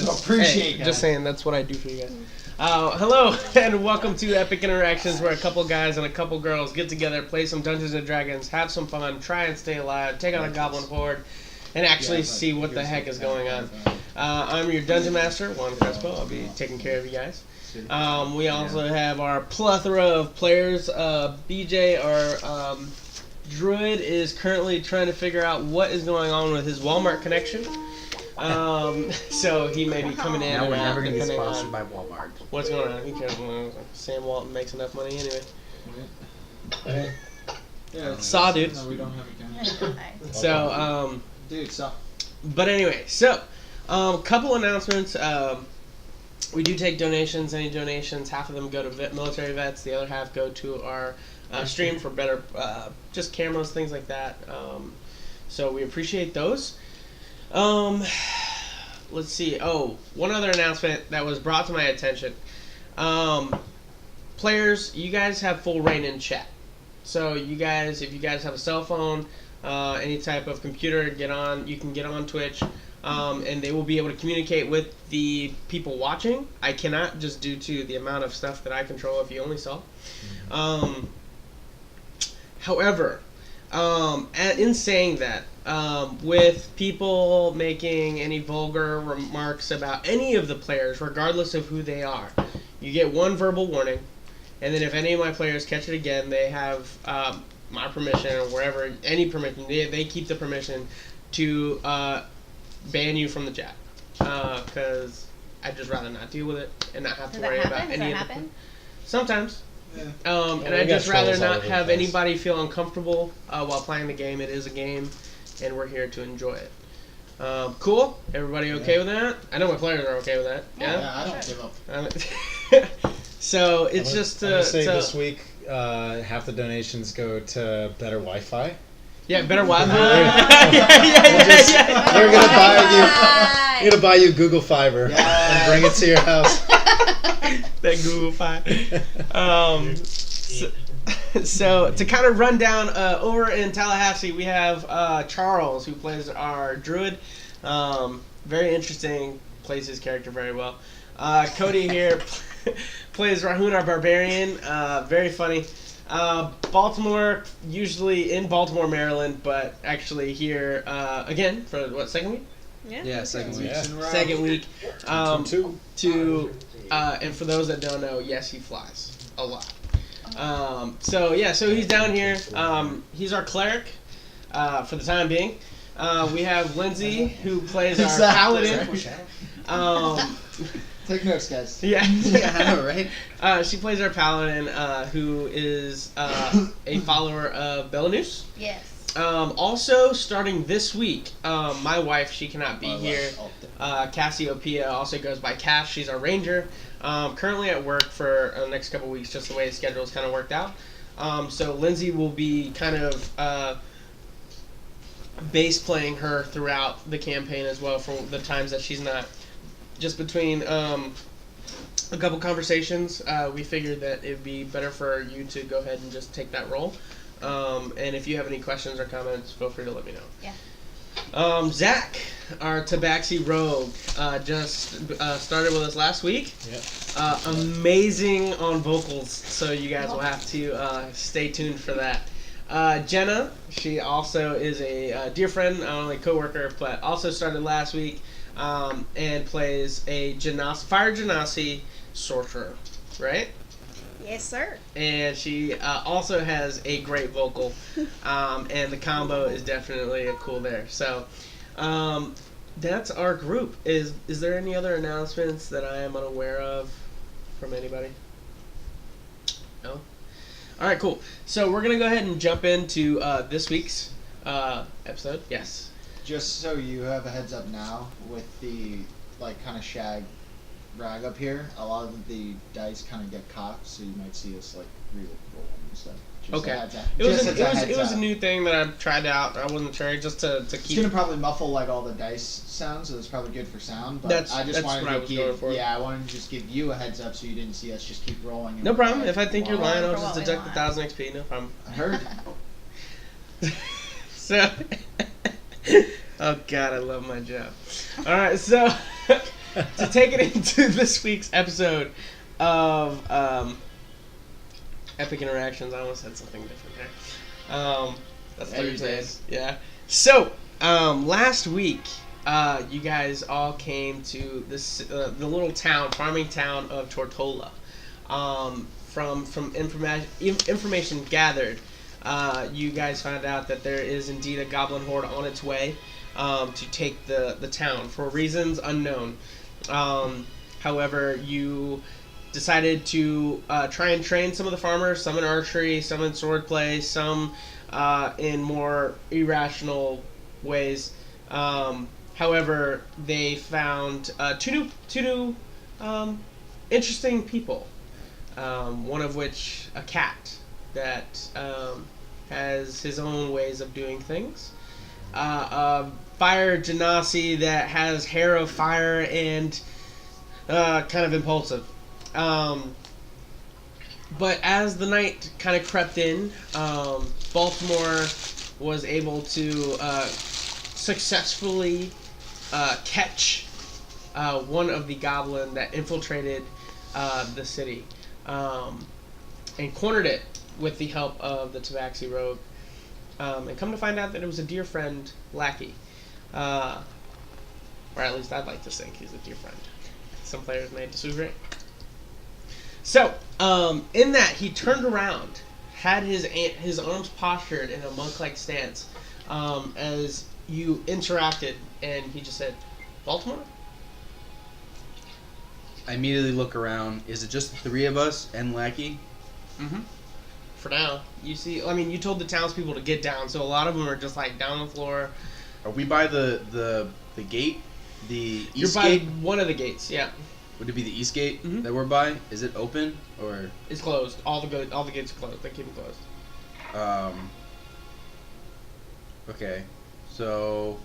appreciate that. Just saying, that's what I do for you guys. Hello, and welcome to Epic Interactions, where a couple guys and a couple girls get together, play some Dungeons & Dragons, have some fun, try and stay alive, take on a goblin horde, and actually see what the heck is going on. I'm your Dungeon Master, Juan Crespo. I'll be taking care of you guys. We also have our plethora of players. BJ, our druid, is currently trying to figure out what is going on with his Walmart connection. So he may be coming in. No, we're or out, never going to be depending sponsored on by Walmart. what's going on. Who cares? Sam Walton makes enough money anyway. Saw, dude. No, we don't have a camera. So, Dude, saw. but anyway, so, couple announcements. We do take donations. Any donations, half of them go to military vets. The other half go to our stream for better, just cameras, things like that. So we appreciate those. Let's see. Oh, one other announcement that was brought to my attention. Players, you guys have full reign in chat. So you guys, if you guys have a cell phone, any type of computer, you can get on Twitch, and they will be able to communicate with the people watching. I cannot, just due to the amount of stuff that I control, if you only saw. However, in saying that, with people making any vulgar remarks about any of the players, regardless of who they are, you get one verbal warning, and then if any of my players catch it again, they have my permission, or wherever, any permission, they keep the permission to ban you from the chat, because I'd just rather not deal with it and not have to worry about any of it. Sometimes. Yeah. And I'd just rather not have anybody feel uncomfortable while playing the game. It is a game, and we're here to enjoy it. Cool? Everybody okay with that? I know my players are okay with that. Yeah, I don't give up. So it's just I'm gonna say this week, half the donations go to better Wi-Fi. Yeah, better Wi-Fi. We're gonna buy you Google Fiber and bring it to your house. That Google Fi. So to kind of run down, over in Tallahassee, we have Charles, who plays our druid. Very interesting, plays his character very well. Cody here plays Rahun, our barbarian. Very funny. Baltimore, usually in Baltimore, Maryland, but actually here again for what, second week? Yeah, second week. Second week. Two. And for those that don't know, yes, he flies a lot. So he's down here. He's our cleric for the time being. We have Lindsay, who plays our paladin. Take notes, guys. Yeah, I know, right? she plays our paladin, who is a follower of Belarus. Yes. Also, starting this week, my wife, she cannot be here. Cassiopeia also goes by Cash. She's our ranger. Currently at work for the next couple weeks, just the way the schedule is kind of worked out. So Lindsay will be kind of bass playing her throughout the campaign as well for the times that she's not. Just between a couple conversations, we figured that it would be better for you to go ahead and just take that role. And if you have any questions or comments, feel free to let me know. Yeah. Zach, our Tabaxi rogue, just started with us last week. Yep. Amazing on vocals, so you guys will have to stay tuned for that. Jenna, she also is a dear friend, not only co-worker, but also started last week and plays a fire genasi sorcerer, right? Yes, sir. And she also has a great vocal, and the combo is definitely cool there. So that's our group. Is there any other announcements that I am unaware of from anybody? No? All right, cool. So we're going to go ahead and jump into this week's episode. Yes. Just so you have a heads up now, with the kind of shag rag up here, a lot of the dice kind of get cocked, so you might see us real roll and stuff. Just Okay. a heads up. It was a new thing that I tried out. I wasn't sure, just to keep. It's gonna probably muffle all the dice sounds, so it's probably good for sound. But I just wanted what I was going for. I wanted to just give you a heads up so you didn't see us just keep rolling. No problem. If I think you're lying, I'll For just what we deduct want. 1,000 XP. No problem. I heard. So, oh god, I love my job. All right, so to take it into this week's episode of Epic Interactions. I almost said something different there. That's Thursdays. Yeah. So, last week, you guys all came to this the little farming town of Tortola. From information gathered, you guys found out that there is indeed a goblin horde on its way to take the town for reasons unknown. However, you decided to try and train some of the farmers, some in archery, some in swordplay, some in more irrational ways. However, they found two new interesting people. One of which a cat that has his own ways of doing things. A fire genasi that has hair of fire and kind of impulsive. But as the night kind of crept in, Baltimore was able to successfully catch one of the goblin that infiltrated the city, and cornered it with the help of the Tabaxi Rogue. And come to find out that it was a dear friend, Lackey. Or at least I'd like to think he's a dear friend. Some players may disagree. So, in that, he turned around, had his arms postured in a monk-like stance, as you interacted, and he just said, "Baltimore?" I immediately look around. Is it just the three of us and Lackey? Mm-hmm. For now. You see, I mean, you told the townspeople to get down, so a lot of them are just, like, down on the floor. Are we by the gate? The east You're by gate? one of the gates, yeah. Would it be the east gate Mhm. that we're by? Is it open, or...? It's closed. All the gates are closed. They keep them closed. Okay. So...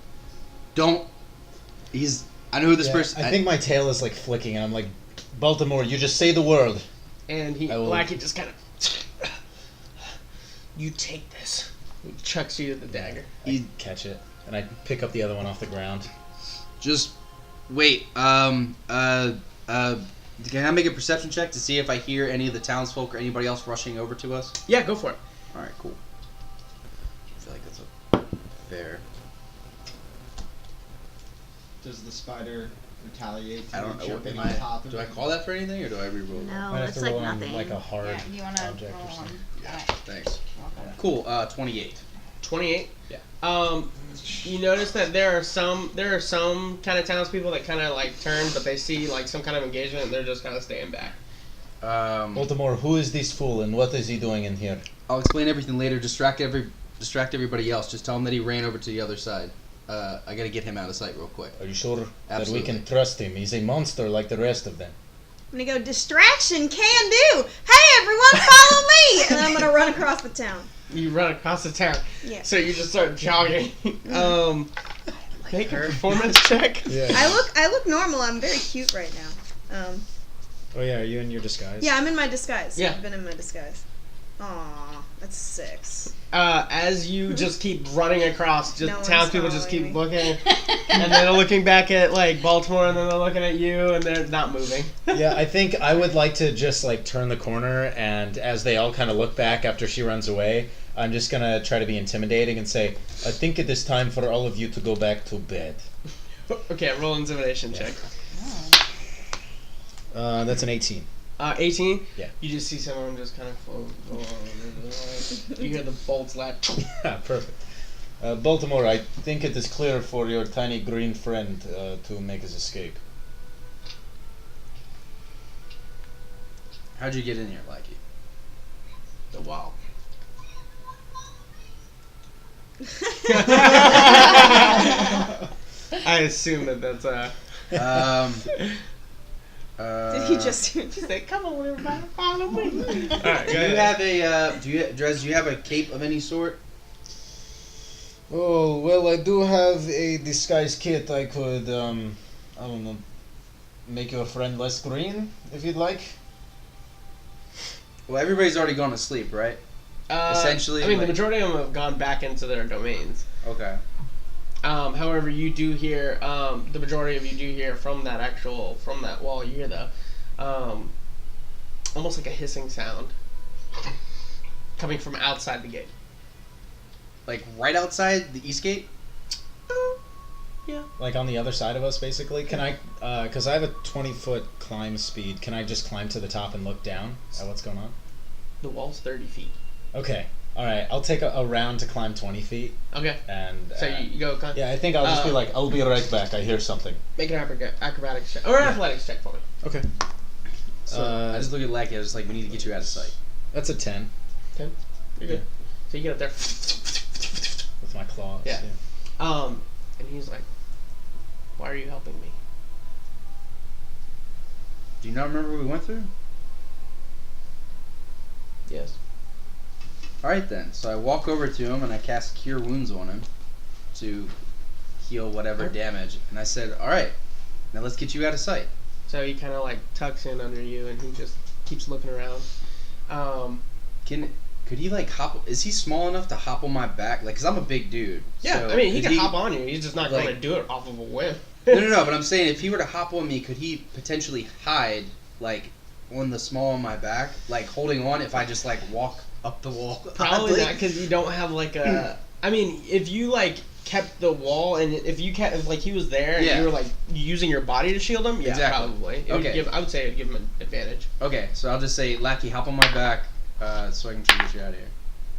I know who this person... I think my tail is like flicking, and I'm like, Baltimore, you just say the word. And Lackey just kind of... You take this. He chucks you the dagger. I catch it, and I pick up the other one off the ground. Just... Wait, can I make a perception check to see if I hear any of the townsfolk or anybody else rushing over to us? Yeah, go for it. Alright, cool. I feel like that's fair. Does the spider retaliate? I don't know. Jumping Do on top of I it? call that for anything, or do I re-roll that? No, Might have it's to like roll on nothing. like a hard Yeah, you wanna object roll or something. on. Yeah, Alright. thanks. Okay. Cool, 28. 28? Yeah. You notice that there are some kind of townspeople that kind of like turn, but they see like some kind of engagement and they're just kind of staying back. Baltimore, who is this fool, and what is he doing in here? I'll explain everything later. Distract everybody else. Just tell him that he ran over to the other side. I gotta get him out of sight real quick. Are you sure that Absolutely. we can trust him? He's a monster like the rest of them. I'm gonna go distraction can do. Hey everyone, follow me, and then I'm gonna run across the town. You run across the town. Yeah. So you just start jogging. Make a performance check. Yeah. I look normal. I'm very cute right now. Oh yeah, are you in your disguise? Yeah, I'm in my disguise. Yeah. I've been in my disguise. Aw, that's 6. As you just keep running across, just No one's townspeople just keep following me. looking, and then they're looking back at like Baltimore, and then they're looking at you, and they're not moving. Yeah, I think I would like to just like turn the corner, and as they all kind of look back after she runs away, I'm just gonna try to be intimidating and say, I think it is time for all of you to go back to bed. Okay, roll intimidation check. That's an 18. 18? Yeah. You just see someone just kind of float. You hear the bolts latch. Yeah, perfect. Baltimore, I think it is clear for your tiny green friend to make his escape. How'd you get in here, Lackey? The wall. I assume that's Did he just say, "Come on, everybody, follow me"? All right, Do you have a Drez? Do you have a cape of any sort? Oh, well, I do have a disguise kit. I could, I don't know, make your friend less green, if you'd like. Well, everybody's already gone to sleep, right? Essentially, I mean, like- the majority of them have gone back into their domains. Okay. However, you do hear the majority of you do hear from that wall. You hear the almost like a hissing sound coming from outside the gate. Like right outside the east gate? Yeah. Like on the other side of us, basically. Can I, because I have a 20-foot climb speed, can I just climb to the top and look down at what's going on? The wall's 30 feet. Okay. Alright, I'll take a round to climb 20 feet. Okay. And So you go. yeah, I think I'll just be like, I'll be right back, I hear something. Make an acrobatics check. Or an athletics check for me. Okay. So I just look at Lackey, I was just like, we need to get you out of sight. That's a 10. 10? You're good. So you get up there. With my claws. Yeah. And he's like, why are you helping me? Do you not remember what we went through? Yes. Alright then. So I walk over to him and I cast Cure Wounds on him to heal whatever damage. And I said, alright, now let's get you out of sight. So he kind of like tucks in under you and he just keeps looking around. Could he like hop? Is he small enough to hop on my back? Like, cause I'm a big dude. Yeah, so I mean, he can hop on you. He's just not like, going to do it off of a whim. No. But I'm saying, if he were to hop on me, could he potentially hide, like, on the small on my back, like holding on? If I just like walk up the wall, Probably not, because you don't have like a. I mean, if you like kept the wall and if you kept if, like he was there and you were like using your body to shield him, yeah, exactly. Probably. I would say it would give him an advantage. Okay, so I'll just say, Lackey, hop on my back, so I can try to get you out of here.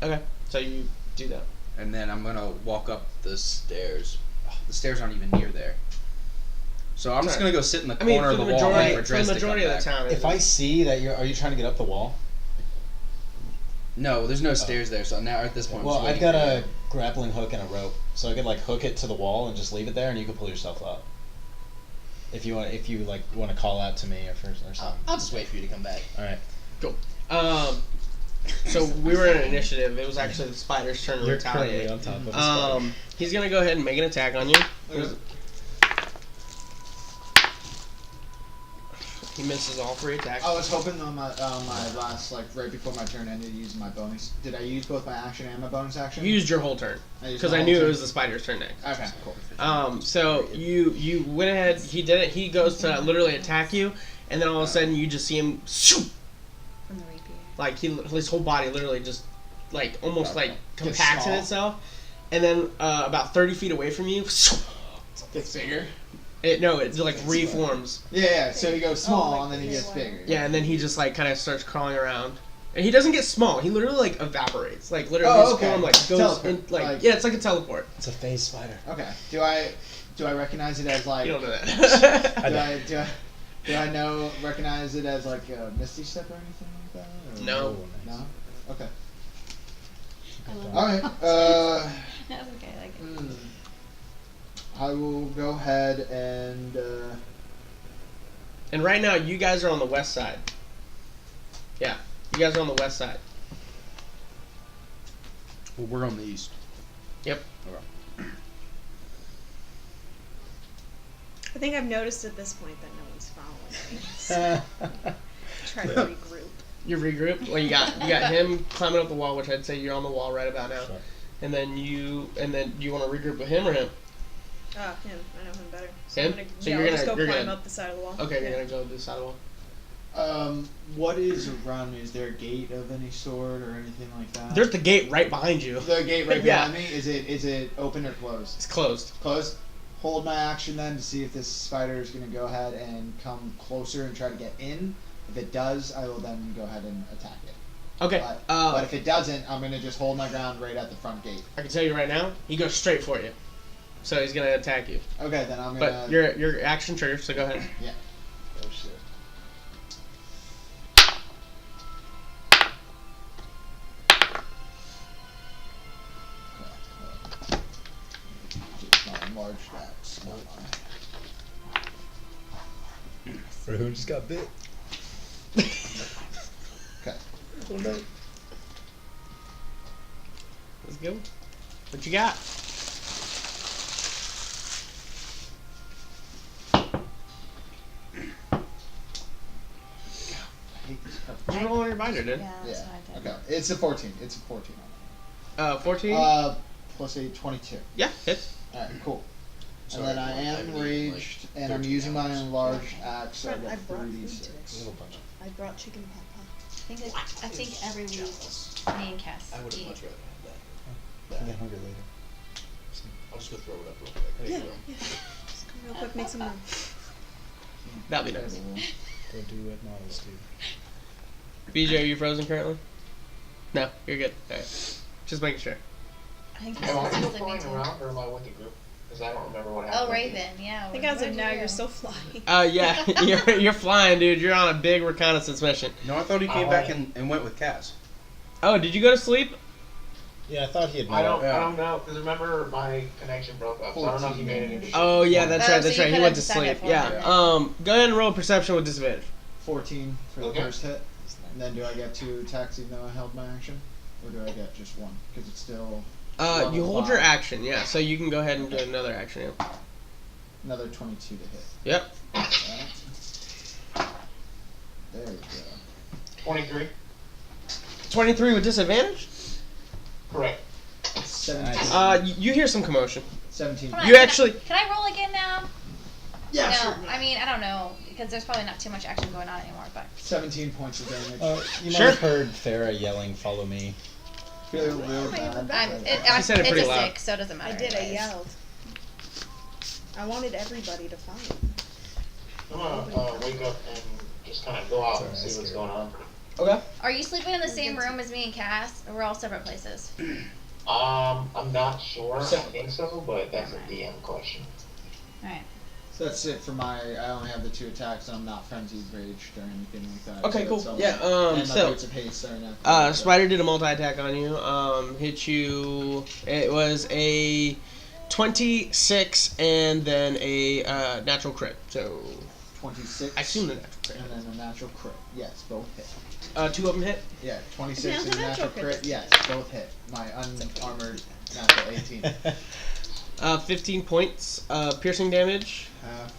Okay, so you do that. And then I'm gonna walk up the stairs. Oh, the stairs aren't even near there. So I'm just gonna go sit in the corner of the wall and wait for Dres to come back. town. If I see that are you trying to get up the wall? No, there's no stairs there. So now at this point, Well, I've got a grappling hook and a rope, so I could like hook it to the wall and just leave it there, and you can pull yourself up. If you want to call out to me or something. I'll just wait for you to come back. All right. Cool. So we were in an initiative. It was actually the spider's turn to You're retaliate. currently on top of the spider. He's gonna go ahead and make an attack on you. He misses all 3 attacks. I was hoping on my last, like, right before my turn ended, using my bonus. Did I use both my action and my bonus action? You used your whole turn because I knew it was the spider's turn next. Okay, cool. So you went ahead. He did it. He goes to literally attack you, and then all of a sudden you just see him. From the rapier. Like his whole body literally just like almost like compacts in itself, and then about 30 feet away from you, gets bigger. It like reforms. Yeah. So he goes small and then he gets bigger. Yeah, and then he just like kind of starts crawling around, and he doesn't get small. He literally like evaporates. Like literally his form like goes in, like yeah, it's like a teleport. It's a phase spider. Okay. Do I recognize it as like? You don't know that. Do I recognize it as like a Misty Step or anything like that? Or? No. No? Okay. I love Alright, That's okay, I like it. I will go ahead and, And right now, you guys are on the west side. Yeah, you guys are on the west side. Well, we're on the east. Yep. Okay. I think I've noticed at this point that no one's following me. Try to regroup. You're regrouped. Well, you got him climbing up the wall, which I'd say you're on the wall right about now. Sure. And then you want to regroup with him or him? Him. I know him better. So Him? I'm gonna, So yeah, you're I'll gonna- just go you're climb gonna- up the side of the wall. Okay, Yeah. you're gonna go to the side of the wall. what is around me? Is there a gate of any sort or anything like that? There's the gate right behind you. The gate right Yeah. behind me? Is it open or closed? It's closed. Closed. Hold my action then to see if this spider is going to go ahead and come closer and try to get in. If it does, I will then go ahead and attack it. Okay. But if it doesn't, I'm going to just hold my ground right at the front gate. I can tell you right now, he goes straight for you. So he's gonna attack you. Okay, then I'm going But your action trigger, so go ahead. Yeah. Oh shit. Large stacks. Who just got bit? Okay. Let's go. What you got? I hate this cover. You roll on your binder, dude. Yeah, that's what I did. Okay. It's a 14. It's a 14 on 14? Plus a 22. Yeah, hits. Alright, cool. Sorry, and then I am haven't eaten, raged, like, and I'm 13 using my hours. enlarged axe, so I Friend, I get brought food 3d6. today. I brought chicken pot pie. I think every week me and Cass I would have eat. much rather had I that. get hungry later. I'll just go throw it up real quick. There Yeah, you go. yeah. Just come real quick, make some room. That'd be nice. Go do what models do. BJ, are you frozen currently? No, you're good. Alright. Just making sure. I think Am I Cass still is flying sleeping too. around, or am I with the group? Because I don't remember what happened. Oh, Raven, yeah. I think where- as of where'd now, you you're go? still flying. Yeah, you're flying, dude. You're on a big reconnaissance mission. No, I thought he came back and went with Cass. Oh, did you go to sleep? Yeah, I thought he had. I don't Yeah. know, because remember my connection broke up, so I don't know if you made any decisions. Oh yeah, that's Oh, right. so That's you right. He could've went to decided sleep. for Yeah. him. Go ahead and roll perception with disadvantage. 14 for the Okay. first hit. And then do I get 2 attacks even though I held my action? Or do I get just 1? Because it's still You hold your 5. action. Yeah. So you can go ahead and do another action. Yeah. Another 22 to hit. Yep. Alright. There we go. 23? 23 with disadvantage. Correct. 17. You hear some commotion. 17. Hold on, You can actually- Can I roll again now? Yeah, no, sure. I mean, I don't know. Because there's probably not too much action going on anymore, but. 17 points of damage. You might Sure. have heard Farah yelling, "Follow me." Feel real bad. She said it it's pretty a loud. 6, so it doesn't matter. I did. I anyways. yelled. I wanted everybody to follow. I'm gonna wake up and just kind of go out and Sorry, see I what's scared going on. Okay. Are you sleeping in the same room as me and Cass? Or we're all separate places? I'm not sure. I Separately. think so, but that's a DM question. Alright. So that's it for my. I only have the 2 attacks, and I'm not frenzied raged or anything like that. Okay, so cool. it's all- Yeah, and my so- boots of haste are enough. Spider did a multi-attack on you. Hit you. It was a 26 and then a natural crit. So 26. I assume the natural crit. And then a natural crit. Yes, both hit. 2 of them hit. Yeah, 26 Yeah, is the a natural natural crit. crit. Yes, both hit. My unarmored natural 18. 15 points. Piercing damage. Half.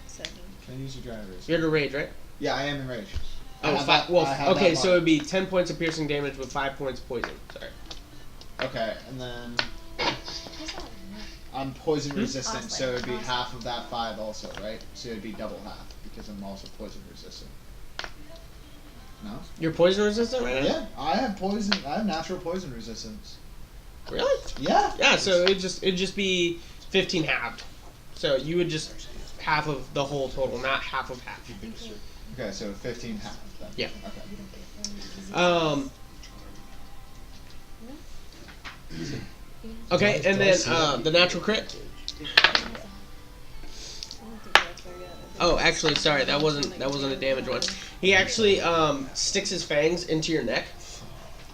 7. Can I use your drivers? You're to rage, right? Yeah, I am enraged. I Oh, have five. that- Well, I have okay, that so mark. it'd be 10 points of piercing damage with 5 points poison. Sorry. Okay, and then I'm poison resistant, so it'd be Awesome. half of that 5 also, right? So it'd be double half because I'm also poison resistant. No? You're poison resistant right now? Yeah, I have poison. I have natural poison resistance. Really? Yeah. Yeah. So it'd just be 15 halved. So you would just half of the whole total, not half of half. Okay, so 15 half then. Yeah. Okay. Okay, and then the natural crit. Oh, actually, sorry, that wasn't a damage one. He actually sticks his fangs into your neck,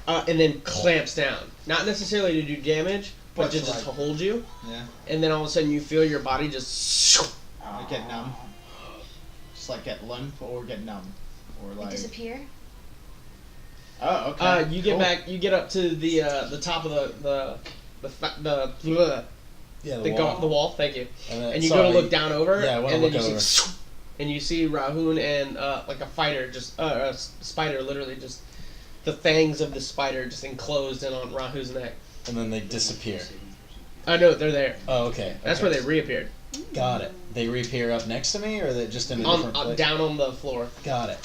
and then clamps down. Not necessarily to do damage, but But to, just like- to hold you. Yeah. And then all of a sudden, you feel your body just. I get numb. Just like get limp or get numb, or like. Disappear? Oh, okay. You get cool. back. You get up to the top of the Yeah, the wall. Thank you. then, And you go to look down over, Yeah, I wanna and then look you over. see, and you see Rahun and like a fighter, just a spider, literally just the fangs of the spider just enclosed in on Rahun's neck. And then they disappear. No, they're there. Oh, okay. That's okay. where they reappeared. Got it. They reappear up next to me, or they just in a different place? Down on the floor. Got it.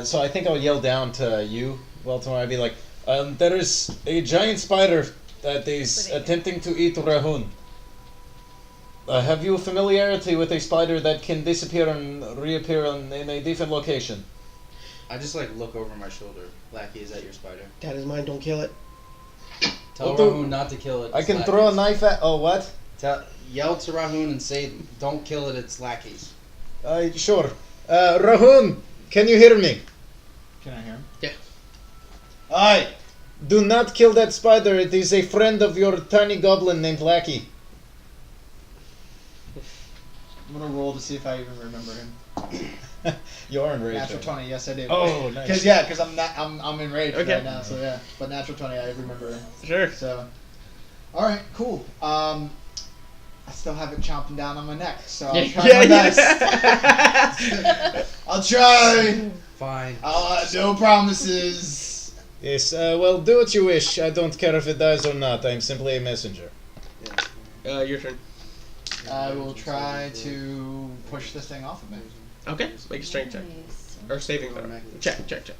So I think I'll yell down to you, Baltimore. I'd be like, there is a giant spider that is attempting to eat Rahun. Have you familiarity with a spider that can disappear and reappear in a different location? I just like look over my shoulder. Lackey, is that your spider? That is mine. Don't kill it. Tell What the- Rahun not to kill it. I it's can Lackey's. throw a knife at. Oh, what? Yell to Rahun and say, "Don't kill it. It's Lackey's." Sure. Rahun, can you hear me? Can I hear him? Aye. Do not kill that spider. It is a friend of your tiny goblin named Lackey. I'm gonna roll to see if I even remember him. You are enraged. Natural 20, yes I do. Oh, nice. Because I'm enraged Okay. right now, so yeah. But natural 20, I remember him. Sure. So, all right, cool. I still have it chomping down on my neck, so I'll try my best. I'll try. Fine. No promises. Yes, well, do what you wish. I don't care if it dies or not. I'm simply a messenger. Your turn. I will try to push this thing off of me. Okay, make a strength check. Nice. Or saving throw. Check. Check. Check.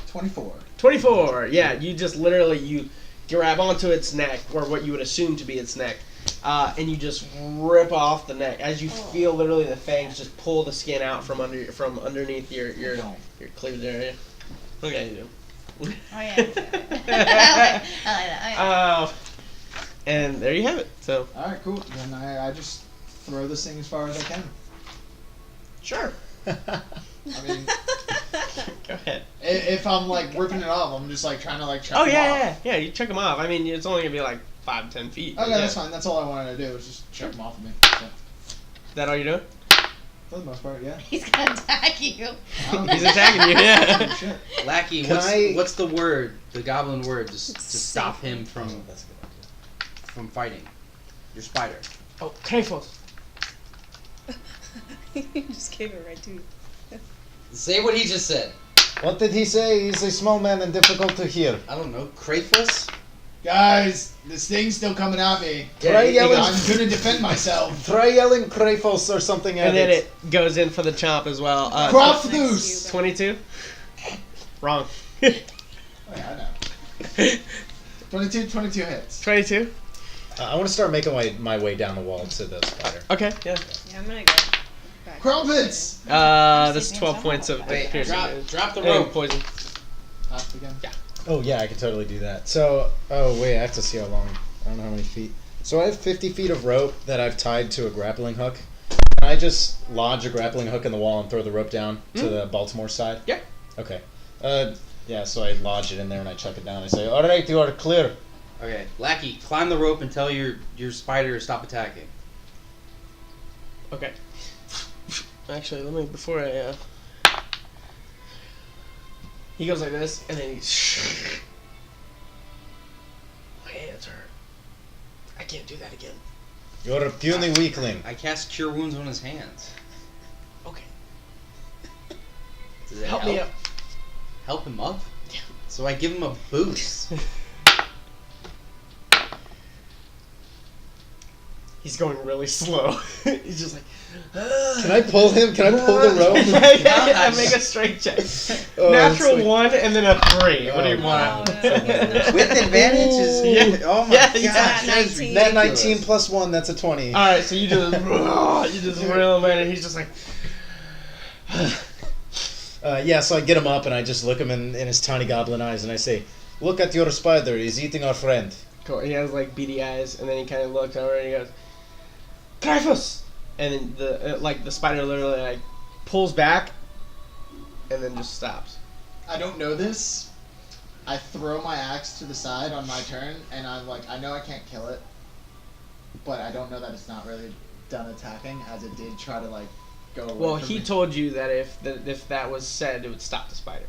24. 24. Yeah, you just literally you grab onto its neck, or what you would assume to be its neck, and you just rip off the neck as you feel literally the fangs just pull the skin out from underneath your cleavage area. Look at you do. Oh yeah. I like that. Oh, yeah. And there you have it. So Alright, cool. Then I just throw this thing as far as I can. sure, I mean, go ahead. if I'm like ripping it off, I'm just like trying to like check Oh them yeah, off. yeah. You check them off. I mean, it's only gonna be like 5-10 feet. Okay, Yeah. that's fine. That's all I wanted to do was just check them off of me. So, Is that all you're doing? for the most part, yeah. He's gonna attack you. I don't He's give a attacking you. Yeah. shit. Lackey, what's the word? The goblin word to stop him from fighting. Your spider. Oh, Krefos. You just gave it right to you. Say what he just said. What did he say? He's a small man and difficult to hear. I don't know. Crayfus? Guys, this thing's still coming at me. Try yelling. I'm gonna defend myself. Try yelling Krefos or something at And then it. it goes in for the chomp as well. Crofthus! 22. Wrong. Wait, I know. 22 hits. 22. I want to start making my way down the wall to the spider. Okay. Yeah. Yeah, I'm gonna go back. Crumpets! That's 12 points of Wait, piercing. drop the And rope. poison. Half again. Yeah. Oh yeah, I can totally do that. So, oh wait, I have to see how long. I don't know how many feet. So I have 50 feet of rope that I've tied to a grappling hook. Can I just lodge a grappling hook in the wall and throw the rope down to the Baltimore side? Yeah. Okay. Yeah, so I lodge it in there and I chuck it down. I say, all right, you are clear. Okay, Lackey, climb the rope and tell your spider to stop attacking. Okay. Actually, let me before I. He goes like this, and then he's. My hands hurt. I can't do that again. You're a puny weakling. I cast Cure Wounds on his hands. Okay. Does it Help me up. Help him up? Yeah. So I give him a boost. He's going really slow. He's just like. Can I pull him? Can I pull the rope? yeah, make a strength check. Oh, Natural that's like- 1 and then a 3. What do you Oh, want? With advantage is... Yeah. Oh my Yeah, god, yeah. that is 19. That ridiculous. 19 plus 1, that's a 20. Alright, so you just. you just reel him in, and he's just like. Yeah, so I get him up and I just look him in his tiny goblin eyes and I say, look at your spider, he's eating our friend. Cool. He has like beady eyes, and then he kind of looks over and he goes, "Typhus!" And then the spider literally like pulls back, and then just stops. I don't know this. I throw my axe to the side on my turn, and I'm like, I know I can't kill it, but I don't know that it's not really done attacking, as it did try to like go away Well, from he me. told you that if that was said, it would stop the spider.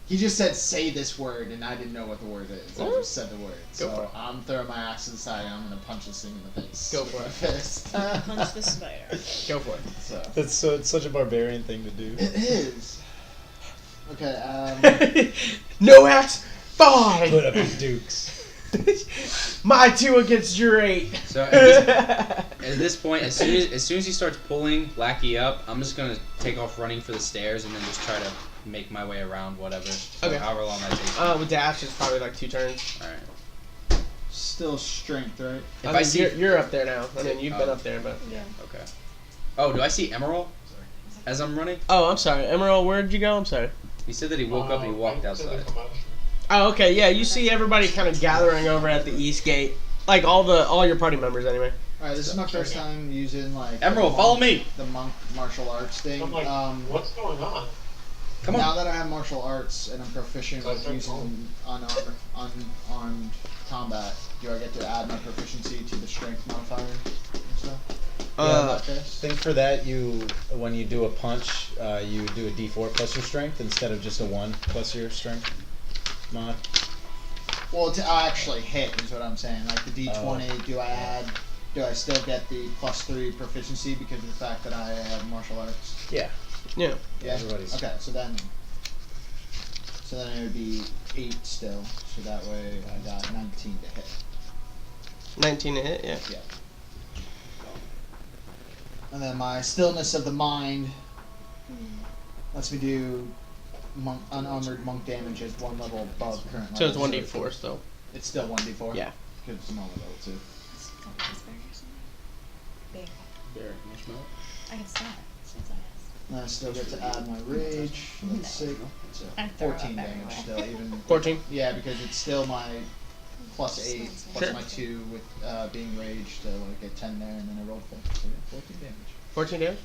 He just said, say this word, and I didn't know what the word is. I Well, just said the word. go for So it. I'm throwing my axe to the side, and I'm going to punch this thing in the face. Go for with it. my fist. Punch the spider. Go for it. So. It's such a barbarian thing to do. It is. Okay, No axe. Fine. Put up your dukes. My 2 against your 8. So at this point, as soon as he starts pulling Lackey up, I'm just gonna take off running for the stairs and then just try to make my way around whatever. So Okay. however long that takes. With dash, it's probably like 2 turns. All right. still strength, right? If I I mean, see, you're up there now. I mean, you've been Oh. up there, but. Yeah. okay. Oh, do I see Emerald as I'm running? Oh, I'm sorry, Emerald. Where did you go? I'm sorry. He said that he woke up and he walked outside. Oh, okay, yeah. You see everybody kind of gathering over at the east gate, like all your party members, anyway. Alright, this is my first time using like Emerald, the follow monk- me. The monk martial arts thing. I'm like, what's going on? Come Now on. that I have martial arts and I'm proficient with That's using unarmed combat, do I get to add my proficiency to the strength modifier and stuff? Uh, Like this? I think for that, when you do a punch, you do a d4 plus your strength instead of just a 1 plus your strength mod. Well, to actually hit is what I'm saying. Like the D20, do I still get the +3 proficiency because of the fact that I have martial arts? Yeah. yeah. Yeah. Everybody's- Okay, so So then it would be 8 still. So that way I got 19 to hit. 19 to hit, yeah. Yeah. And then my stillness of the mind lets me do unarmored monk damage as 1 level above current So it's level. 1d4 still. It's still 1d4? Yeah. Because it's normal level too. Big. There, marshmallow. I can stop it. Since I asked. And I still get to add my rage. Let's see. So And throw it 14 up damage everywhere. still. Even 14? Yeah, because it's still my plus 8 plus Sure. my 2 with being rage. So I get 10 there, and then I roll 4. So yeah, 14 damage. 14 damage?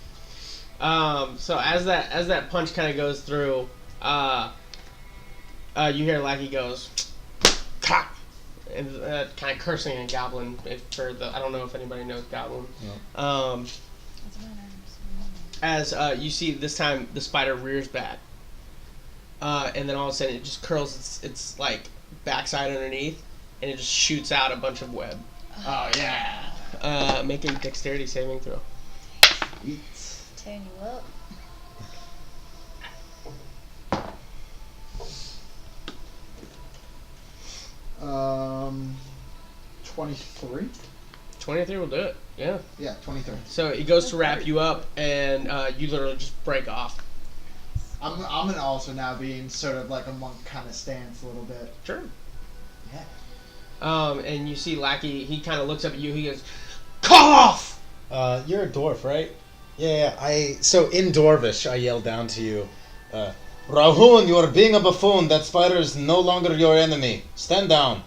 So as that punch kind of goes through, you hear Lackey goes, "Cock!" And kind of cursing in Goblin. I don't know if anybody knows Goblin. No. That's what As you see, this time the spider rears back, and then all of a sudden it just curls its like backside underneath, and it just shoots out a bunch of web. Oh yeah. Make a dexterity saving throw. Turn you up. 23. 23 will do it. Yeah. Yeah, 23. So he goes to wrap you up, and you literally just break off. I'm gonna also now be in sort of like a monk kind of stance a little bit. Sure. Yeah. And you see Lackey. He kind of looks up at you. He goes, "Call off!" You're a dwarf, right? Yeah. So in Dwarvish, I yell down to you, Rahun, you are being a buffoon. That spider is no longer your enemy. Stand down.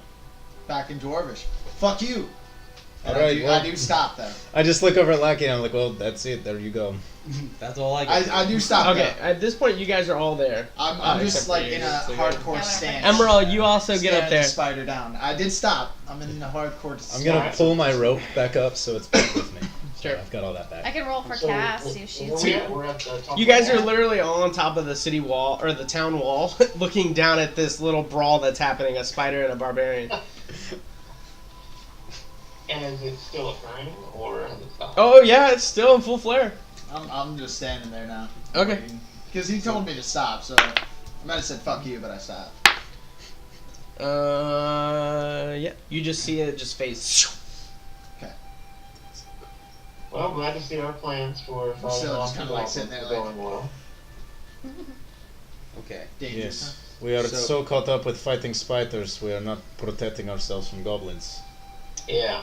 Back in Dwarvish. Fuck you. And Alright, I do stop though. I just look over at Lackey and I'm like, well, that's it. There you go. That's all I get. I do stop Okay. though. At this point, you guys are all there. I'm except just for like you, in a so hardcore Yeah, stance. Emerald, you also get Staring up there. the spider down. I did stop. I'm in a hardcore stance. I'm gonna pull my rope back up so it's back with me. Sure. I've got all that back. I can roll for So, Cass, see if she's. we're at the top You guys of are the- literally all on top of the city wall or the town wall, looking down at this little brawl that's happening. A spider and a barbarian. And is it still occurring, or has it stopped? Oh yeah, it's still in full flare. I'm just standing there now. Okay. Because he told me to stop, so I might have said fuck you, but I stopped. Yeah. You just see it just phase. Well, glad to see our plans for fighting still off just the kinda like goblins sitting there are like- going well. Okay. Dangerous. Yes. We are So- so caught up with fighting spiders, we are not protecting ourselves from goblins. Yeah.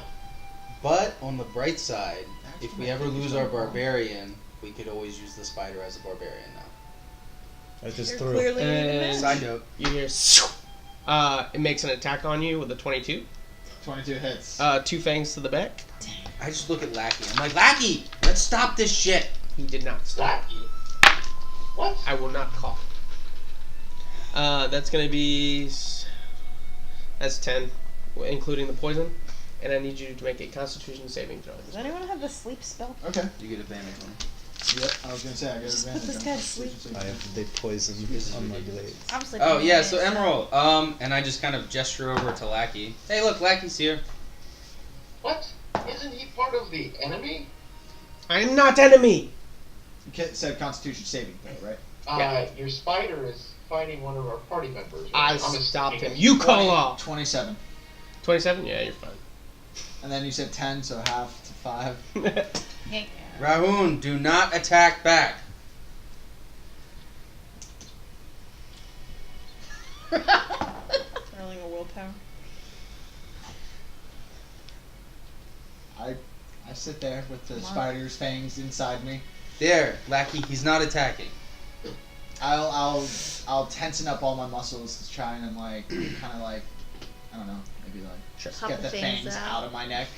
But on the bright side, if we ever lose our barbarian, we could always use the spider as a barbarian now. That is You're true. clearly And Side note. you hear. It makes an attack on you with a 22. 22 hits. 2 fangs to the back. I just look at Lackey. I'm like, Lackey, let's stop this shit. He did not stop. Lackey. What? I will not call. That's gonna be. That's 10, including the poison. And I need you to make a Constitution saving throw. Does anyone have the sleep spell? Okay. You get advantage on it. Yep, I was gonna say I got Just put advantage. this on guy to Constitution sleep. saving I throw. have the poison This is on my ridiculous. blades. I'm sleeping. Oh, yeah, in so it. Emerald, and I just kind of gesture over to Lackey. Hey, look, Lackey's here. What? Isn't he part of the enemy? I am not enemy. You said Constitution saving throw, right? Yeah. Your spider is fighting one of our party members. I right? I'm stopped assuming him. it's You call 20 off. 27. 27? Yeah, you're fine. And then you said 10, so half to 5. Yeah. Rahun, do not attack back. Rolling a willpower. I sit there with the Come on. spider's fangs inside me. There, Lackey, he's not attacking. I'll tensen up all my muscles to try and like kind of like I don't know, maybe like just Pop get the the fangs fangs out. out of my neck.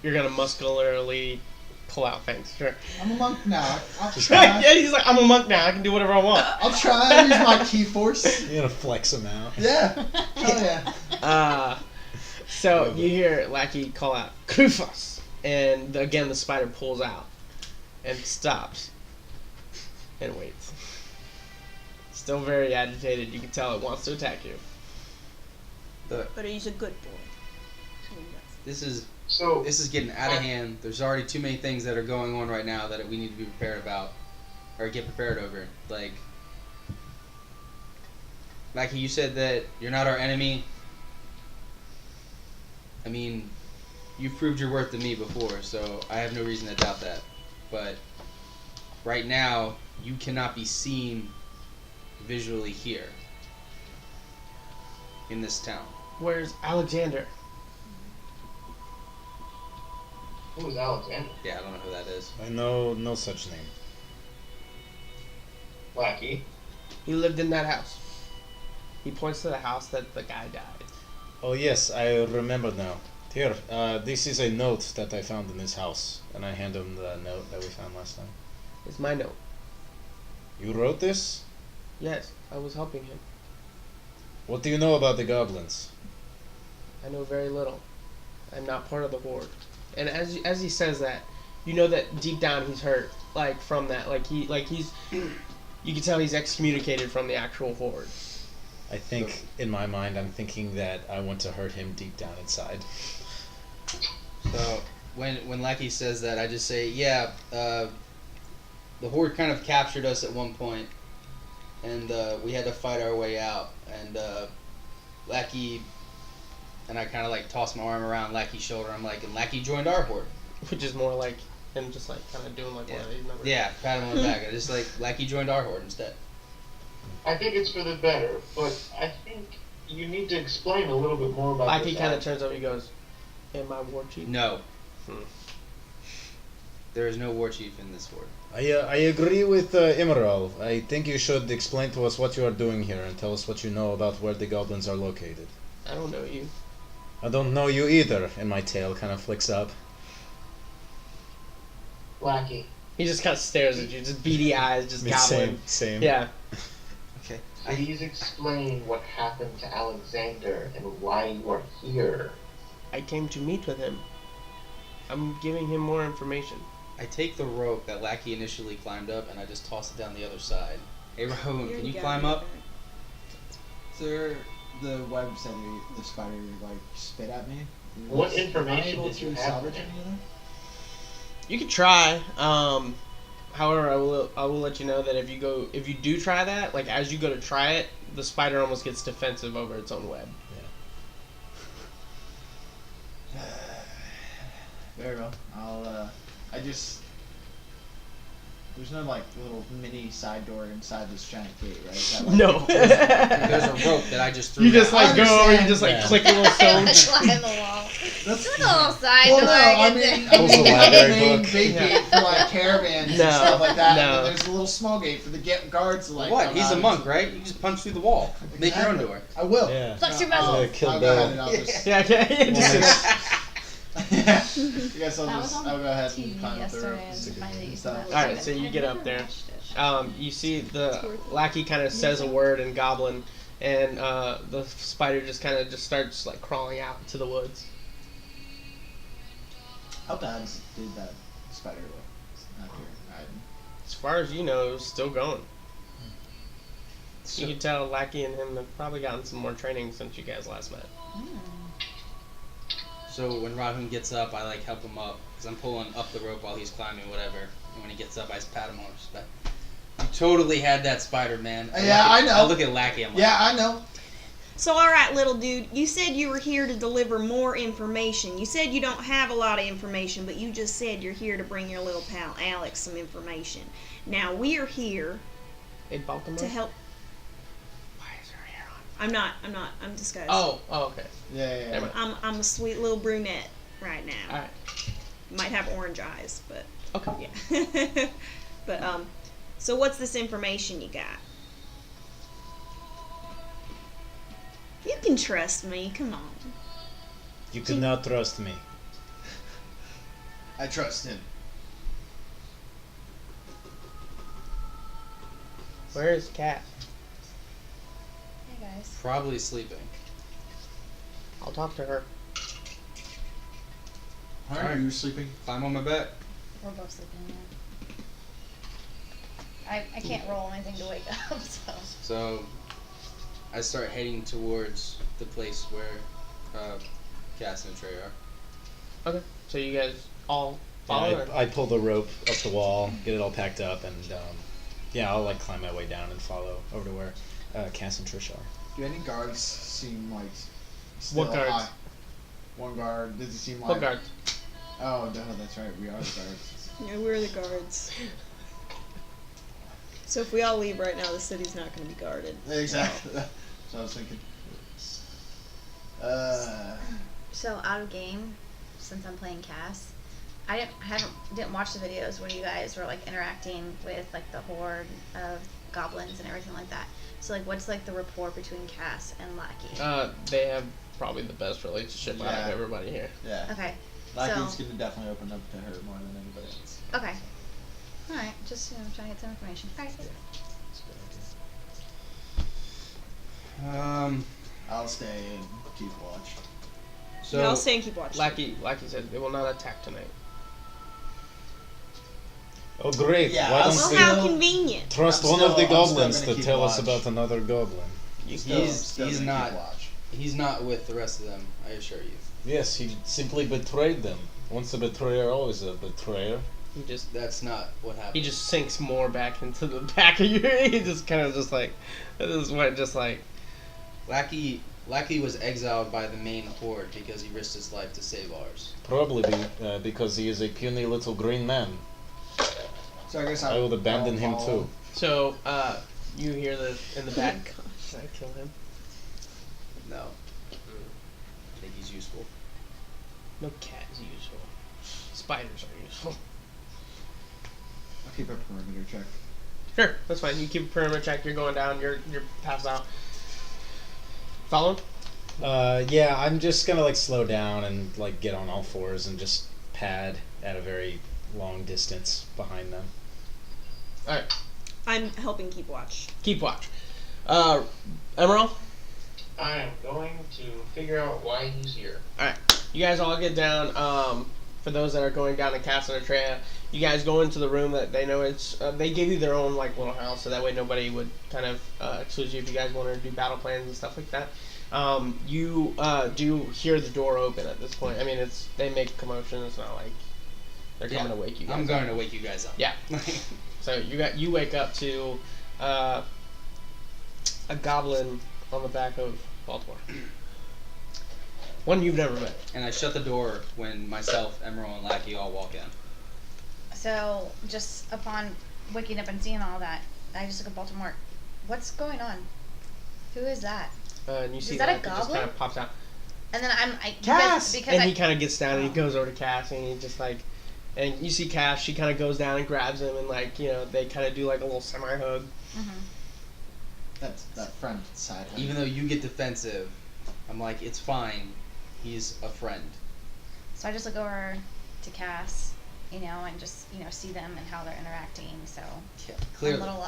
You're gonna muscularly pull out fangs. Sure. I'm a monk now. I'll yeah, try. he's like, I'm a monk now. I can do whatever I want. I'll try. I'll use my key force. You're gonna flex them out. Yeah. Hell yeah. So you hear Lackey call out, Krufos! And again, the spider pulls out and stops and waits. Still very agitated. You can tell it wants to attack you. But he's a good boy. So he does. This is getting out of hand. There's already too many things that are going on right now that we need to be prepared about, or get prepared over. Like, Lackey, you said that you're not our enemy. I mean, you've proved your worth to me before, so I have no reason to doubt that. But right now, you cannot be seen visually here in this town. Where's Alexander? Who's Alexander? Yeah, I don't know who that is. I know no such name. Lackey. He lived in that house. He points to the house that the guy died. Oh yes, I remember now. Here, this is a note that I found in his house, and I hand him the note that we found last time. It's my note. You wrote this? Yes, I was helping him. What do you know about the goblins? I know very little. I'm not part of the horde. And as he says that, you know that deep down he's hurt, like from that, he's, you can tell he's excommunicated from the actual horde. I think, in my mind, I'm thinking that I want to hurt him deep down inside. So when Lackey says that, I just say, yeah, the horde kind of captured us at one point, and we had to fight our way out. And Lackey, and I kind of like toss my arm around Lackey's shoulder. I'm like, and Lackey joined our horde. Which is more like him just like kind of doing like one of these numbers. Yeah, pat him on the back. I just like Lackey joined our horde instead. I think it's for the better, but I think you need to explain a little bit more about Lackey this kind of act. turns up and he goes, "Am I war chief?" No. Hmm. There is no war chief in this horde. I agree with Emerald. I think you should explain to us what you are doing here and tell us what you know about where the goblins are located. I don't know you. I don't know you either, and my tail kind of flicks up. Lackey. He just kind of stares at you, just beady eyes, just gobbling. Same. Yeah. Okay. Please explain what happened to Alexander and why you are here. I came to meet with him. I'm giving him more information. I take the rope that Lackey initially climbed up and I just toss it down the other side. Hey Rahun, can you climb up? Sir, the web said the spider like spit at me. What Am I information able did you to have salvage for him? any of that? You could try. However, I will let you know that if you do try that, like as you go to try it, the spider almost gets defensive over its own web. Very well. There's no like little mini side door inside this giant gate, right? Is that, like, No. There's a rope that I just threw You just down. like go over, you just like Yeah. click a little stone. Climb the wall. That's Do a little side well, door. no, I get mean, there. Pulls the the library main book. big Yeah. gate for like caravans No, and stuff like that. no. And then there's a little small gate for the guards to like. What? come He's out a and- monk, right? You just punch through the wall. Make your own Exactly. door. I will. Yeah. Flex your I'll, muscles. Kill I'll go Bill. ahead and I'll just. Yeah, okay. Yeah. I guess I'll That just. was on I'll go ahead TV and climb up the rope. yesterday and finally used Stuff. that. Alright, so you get up there. You see the Lackey kind of says a word in Goblin, and the spider just kind of just starts like crawling out to the woods. How bad did that spider look? Out here. As far as you know, it's still going. You can tell Lackey and him have probably gotten some more training since you guys last met. So when Rahun gets up, I like help him up because I'm pulling up the rope while he's climbing, whatever. And when he gets up, I just pat him on the respect. You totally had that spider, man. Yeah, I know. I look at Lackey. I'm like, Yeah, I know. So, all right, little dude, you said you were here to deliver more information. You said you don't have a lot of information, but you just said you're here to bring your little pal Alex some information. Now, we are here Hey, Baltimore? to help. Why is her hair on? I'm disguised. Oh, okay. Yeah. Never mind. I'm a sweet little brunette right now. Alright. Might have orange eyes, but Okay. yeah. But, so what's this information you got? You can trust me, come on. You cannot trust me. I trust him. Where is Cat? Hey guys. probably sleeping. I'll talk to her. Are you sleeping? Climb on my back. We're both sleeping now. I can't roll anything to wake up, so. So I start heading towards the place where Cass and Trey are. Okay. So you guys all follow her? I pull the rope up the wall, get it all packed up, and I'll like climb my way down and follow over to where Cass and Trish are. Do any guards seem like still What guards? high? One guard. Does he seem like? What guard? Oh, no, that's right. We are the guards. Yeah, we're the guards. So if we all leave right now, the city's not going to be guarded. Exactly. So I was thinking. So out of game, since I'm playing Cass, I didn't watch the videos where you guys were like interacting with like the horde of goblins and everything like that. So like, what's like the rapport between Cass and Lackey? They have probably the best relationship out of Yeah. everybody here. Yeah. Okay. Lackey's So- gonna definitely open up to her more than anybody else. Okay. All right. Just trying to get some information. All right. I'll stay and keep watch. So Yeah, I'll stay and keep watching. Lackey said they will not attack tonight. Oh, great. Yeah, Why I'll don't Well, we how convenient. trust I'm one of the still- I'm still goblins gonna to keep tell us watch. about another goblin? he's Still gonna not keep watch. he's not with the rest of them. I assure you. Yes, he simply betrayed them. Once a betrayer, always a betrayer. That's not what happened. He just sinks more back into the back of your. He just kind of just like, this is what just like. Lackey was exiled by the main horde because he risked his life to save ours. Probably because he is a puny little green man. So I guess I would abandon him too. So you hear the in the back. Oh, Should I kill him? No. I think he's useful. No cat is useful. Spiders are useful. I'll keep a perimeter check. Sure, that's fine. You keep a perimeter check. You're going down. You're passed out. Following? Yeah, I'm just gonna like slow down and like get on all fours and just pad at a very long distance behind them. All right. I'm helping keep watch. Keep watch. Emerald. I am going to figure out why he's here. You guys all get down. For those that are going down to Casa Atrea, you guys go into the room that they know it's. They give you their own like little house, so that way nobody would kind of exclude you if you guys wanted to do battle plans and stuff like that. You do hear the door open at this point. I mean, they make commotion. It's not like they're coming to wake you guys I'm up. going to wake you guys up. Yeah. So you wake up to a goblin on the back of Baltimore. One you've never met. And I shut the door when myself, Emerald, and Lackey all walk in. So just upon waking up and seeing all that, I just look at Baltimore. What's going on? Who is that? And you see that a it just goblin? kind of pops out. And then Cass! because And I, he kind of gets down and he goes over to Cass and he just like, and you see Cass, she kind of goes down and grabs him and like, they kind of do like a little semi-hug. That's that front side. Even though you get defensive, I'm like, it's fine. He's a friend. So I just look over to Cass, and just see them and how they're interacting. So Yeah, I'm clearly. a little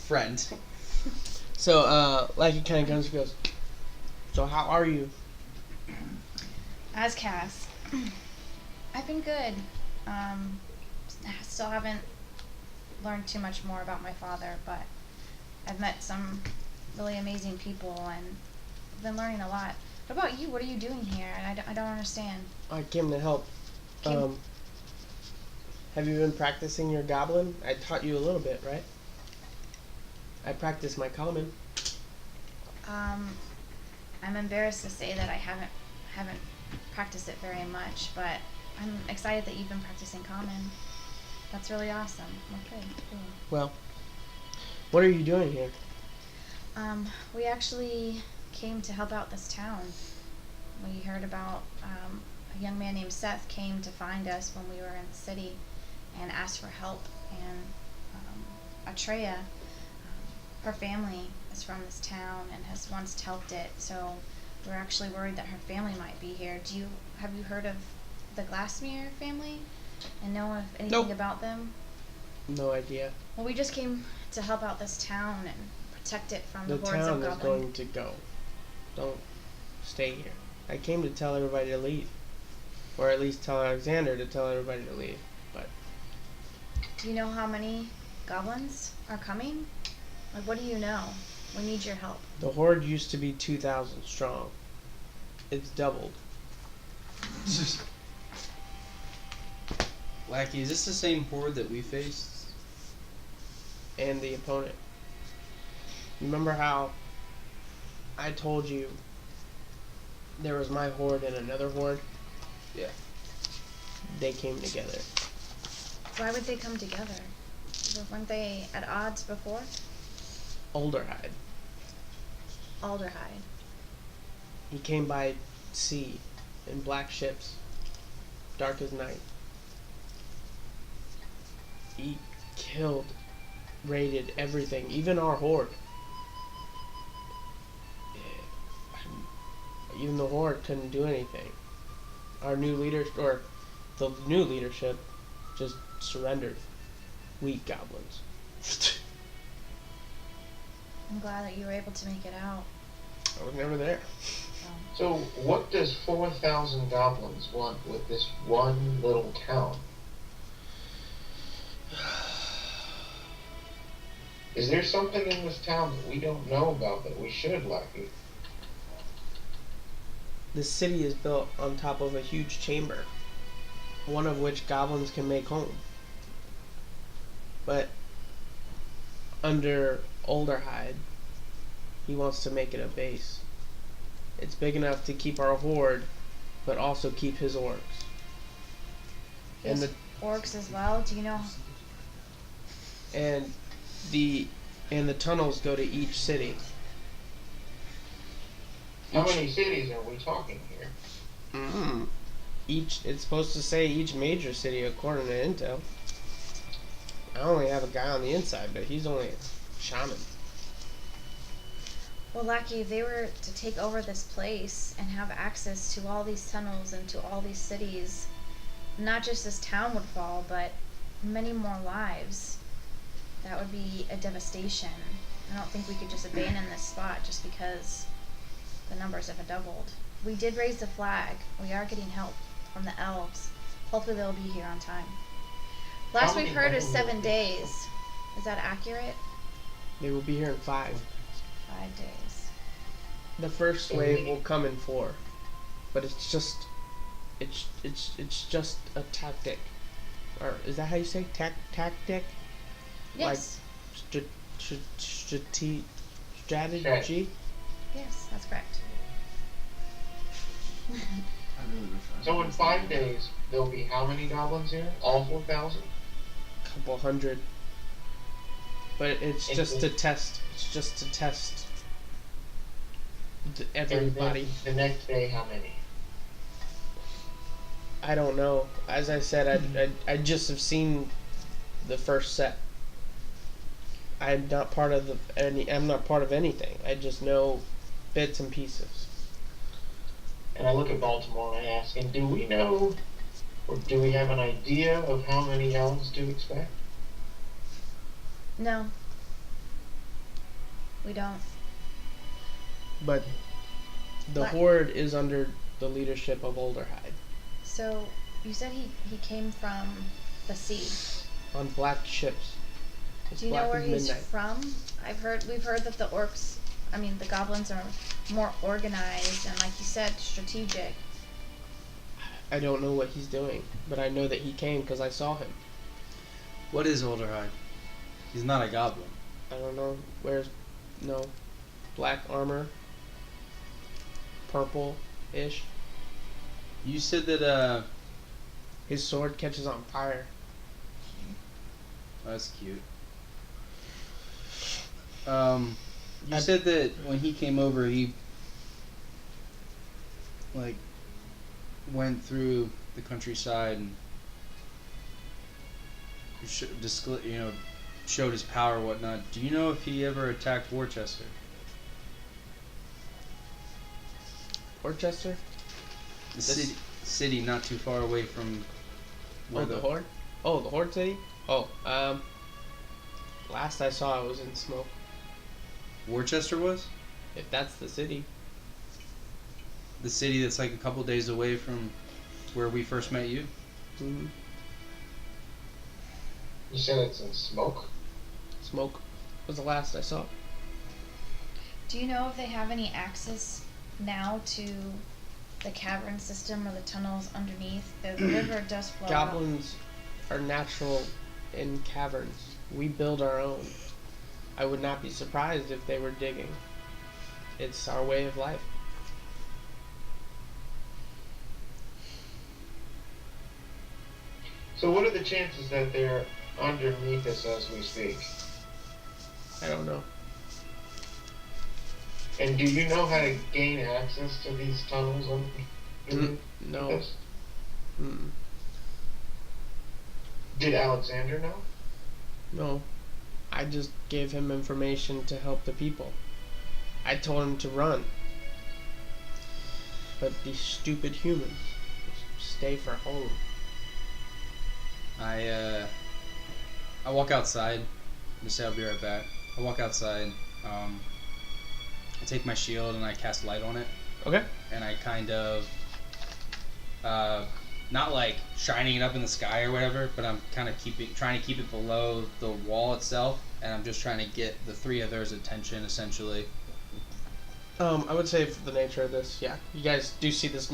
Friend. So, like he kind of comes and goes, so how are you? as Cass. I've been good. Still haven't learned too much more about my father, but I've met some really amazing people and I've been learning a lot. What about you? What are you doing here? I don't understand. I came to help. Came- Have you been practicing your goblin? I taught you a little bit, right? I practiced my common. I'm embarrassed to say that I haven't practiced it very much, but I'm excited that you've been practicing common. That's really awesome. Okay, cool. Well, what are you doing here? We actually came to help out this town. We heard about a young man named Seth came to find us when we were in the city and asked for help. And Atrea, her family is from this town and has once helped it. So we're actually worried that her family might be here. Have you heard of the Glassmere family and know of anything Nope. about them? No idea. Well, we just came to help out this town and protect it from The the hordes town of is goblins. going to go. Don't stay here. I came to tell everybody to leave. Or at least tell Alexander to tell everybody to leave. But Do you know how many goblins are coming? Like, what do you know? We need your help. the horde used to be 2,000 strong. It's doubled. Lackey, is this the same horde that we faced? And the opponent. You remember how I told you there was my horde and another horde. Yeah. They came together. Why would they come together? Weren't they at odds before? Alderhide. Alderhide. He came by sea in black ships, dark as night. He killed, raided everything, even our horde. Even the horde couldn't do anything. Our new leader, or the new leadership, just surrendered. Weak goblins. I'm glad that you were able to make it out. I was never there. So, what does 4,000 goblins want with this one little town? Is there something in this town that we don't know about that we should, Lackey? The city is built on top of a huge chamber, one of which goblins can make home. But under Alderhide, he wants to make it a base. It's big enough to keep our horde, but also keep his orcs. And His orcs as well. Do you know? and the tunnels go to each city. How many cities are we talking here? It's supposed to say each major city according to intel. I only have a guy on the inside, but he's only a shaman. Well, Lackey, if they were to take over this place and have access to all these tunnels and to all these cities, not just this town would fall, but many more lives. That would be a devastation. I don't think we could just abandon this spot just because the numbers have doubled. We did raise the flag. We are getting help from the elves. Hopefully they'll be here on time. Last How we've many heard is elves 7 will be? days. Is that accurate? They will be here in 5. 5 days. The first wave will come in 4, but it's just a tactic, or is that how you say tactic? Yes. Strategy. Yes, that's correct. I really wish I So in was 5 there. days, there'll be how many goblins here? All 4,000? Couple hundred. But it's just to test. It's just to test everybody. And then the next day, how many? I don't know. As I said, I just have seen the first set. I'm not part of I'm not part of anything. I just know bits and pieces. And I look at Baltimore and I ask, and do we know, or do we have an idea of how many elves to expect? No. We don't. But the Black- horde is under the leadership of Alderhide So, you said he came from the sea. on black ships. It's Do you know black where as he's midnight. from? We've heard that the goblins are more organized and, like you said, strategic. I don't know what he's doing, but I know that he came because I saw him. What is Alderhide? He's not a goblin. I don't know. Black armor, purple-ish. You said that, His sword catches on fire. that's cute. You said that when he came over, he, like, went through the countryside and showed his power and whatnot. Do you know if he ever attacked Worcester? Worcester? The city not too far away from where The horde? Oh, the horde city? Oh, last I saw it was in smoke. Worcester was? If that's the city. The city that's like a couple days away from where we first met you? Mm-hmm. You said it's in smoke? Smoke was the last I saw. Do you know if they have any access now to the cavern system or the tunnels underneath? The river does flow out. Goblins are natural in caverns. We build our own. I would not be surprised if they were digging. It's our way of life. So what are the chances that they're underneath us as we speak? I don't know. And do you know how to gain access to these tunnels underneath No. us? Mm. Did Alexander know? No. I just gave him information to help the people. I told him to run. But these stupid humans stay for home. I walk outside. Just say I'll be right back. I walk outside. I take my shield and I cast light on it. Okay. And I kind of, not like shining it up in the sky or whatever, but I'm kind of trying to keep it below the wall itself, and I'm just trying to get the three others' attention, essentially. I would say for the nature of this, yeah. You guys do see this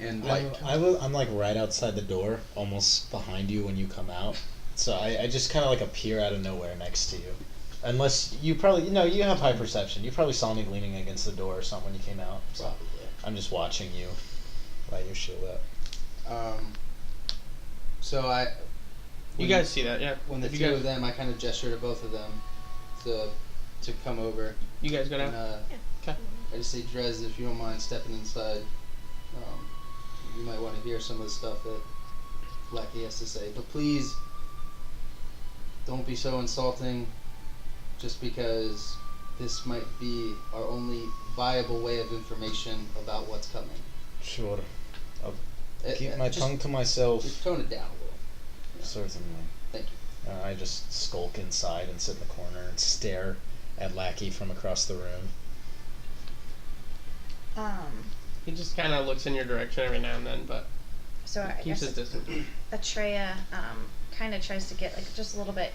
And light. I'm like right outside the door, almost behind you when you come out. So I just kind of like appear out of nowhere next to you. Unless you probably, you have high perception. You probably saw me leaning against the door or something when you came out. So Probably. I'm just watching you light your shield up. So You guys see that, yeah. when the If you two guys, of them, I kind of gesture to both of them to come over. You guys go And, down? Okay. I just say, Drez, if you don't mind stepping inside, you might want to hear some of the stuff that Lackey has to say. But please, don't be so insulting just because this might be our only viable way of information about what's coming. Sure. I'll Uh, keep my just- tongue to myself. Just tone it down a little. Certainly. Thank you. I just skulk inside and sit in the corner and stare at Lackey from across the room. He just kind of looks in your direction every now and then, but So I keeps guess his distance. Atreya kind of tries to get like just a little bit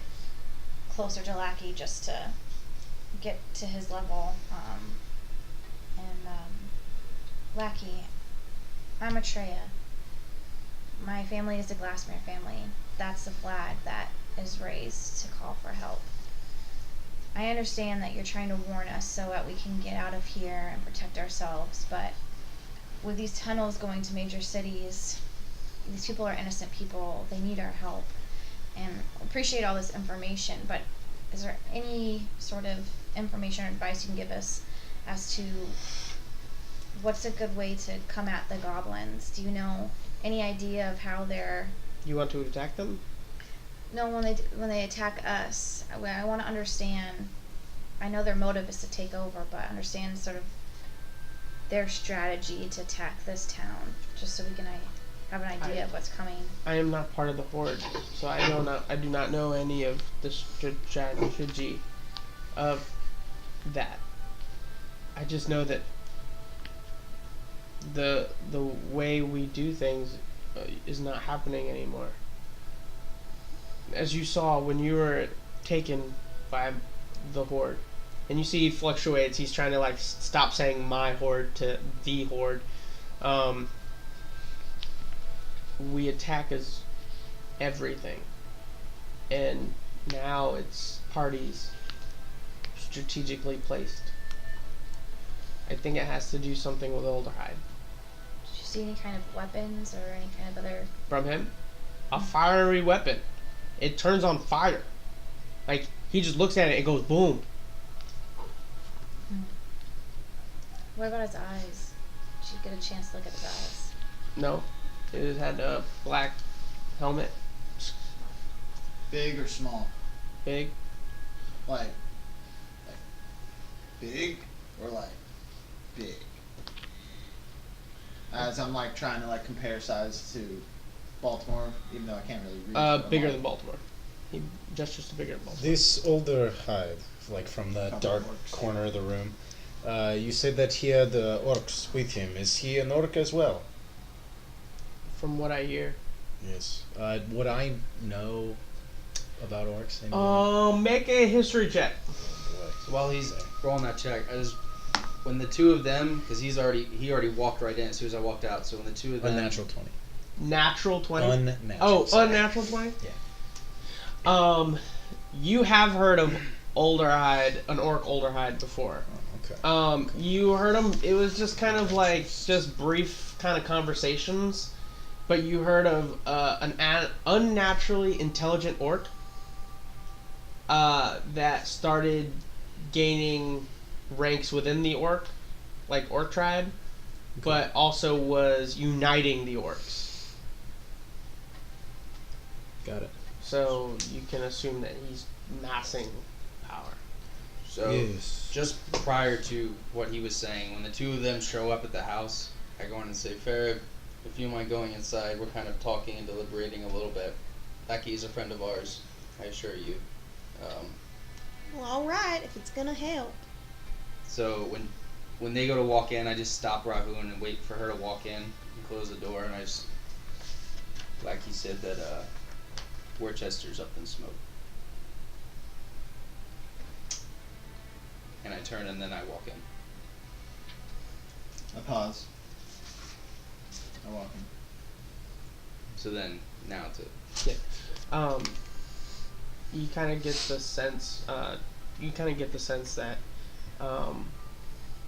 closer to Lackey just to get to his level. Lackey, I'm Atreya. My family is the Glassmere family. That's the flag that is raised to call for help. I understand that you're trying to warn us so that we can get out of here and protect ourselves, but with these tunnels going to major cities, these people are innocent people. They need our help. And I appreciate all this information, but is there any sort of information or advice you can give us as to what's a good way to come at the goblins? Do you know any idea of how they're... You want to attack them? No, when they attack us, I want to understand. I know their motive is to take over, but understand sort of their strategy to attack this town, just so we can have an idea of what's coming. I am not part of the Horde, so I do not know any of the strategy of that. I just know that the way we do things is not happening anymore. As you saw when you were taken by the Horde, and you see he fluctuates. He's trying to like stop saying my Horde to the Horde. We attack as everything, and now it's parties strategically placed. I think it has to do something with Olderhide. Did you see any kind of weapons or any kind of other... From him, a fiery weapon. It turns on fire. Like, he just looks at it and goes boom. What about his eyes? Did you get a chance to look at his eyes? No, it had a black helmet, Big or small? big. Like big or like big? As I'm like trying to like compare size to Baltimore, even though I can't really read. but I'm Bigger like, than Baltimore. He gestures to bigger than Baltimore. This older hide, like from the Couple dark orcs. corner of the room, you said that he had orcs with him. Is he an orc as well? From what I hear. Yes. Would I know about orcs? Anything? Make a history check. So while he's rolling that check, when the two of them, because he already walked right in as soon as I walked out. So when the two of them, Unnatural 20. Natural 20. Unnatural. Oh, sorry. unnatural 20? Yeah. You have heard of an orc Olderhide before. Oh, You heard them. It was just kind of like just brief kind of conversations, but you heard of an unnaturally intelligent orc that started gaining ranks within the orc tribe, but also was uniting the orcs. Got it. So you can assume that he's massing power. So, Yes. just prior to what he was saying, when the two of them show up at the house, I go in and say, Farah, if you mind going inside, we're kind of talking and deliberating a little bit. Lackey is a friend of ours, I assure you. Well, all right, if it's gonna help. So when they go to walk in, I just stop Rahun and wait for her to walk in and close the door, and I just, like he said, that Worcester's up in smoke. And I turn and then I walk in. I pause. I walk in. So then, now to... You kind of get the sense. You kind of get the sense that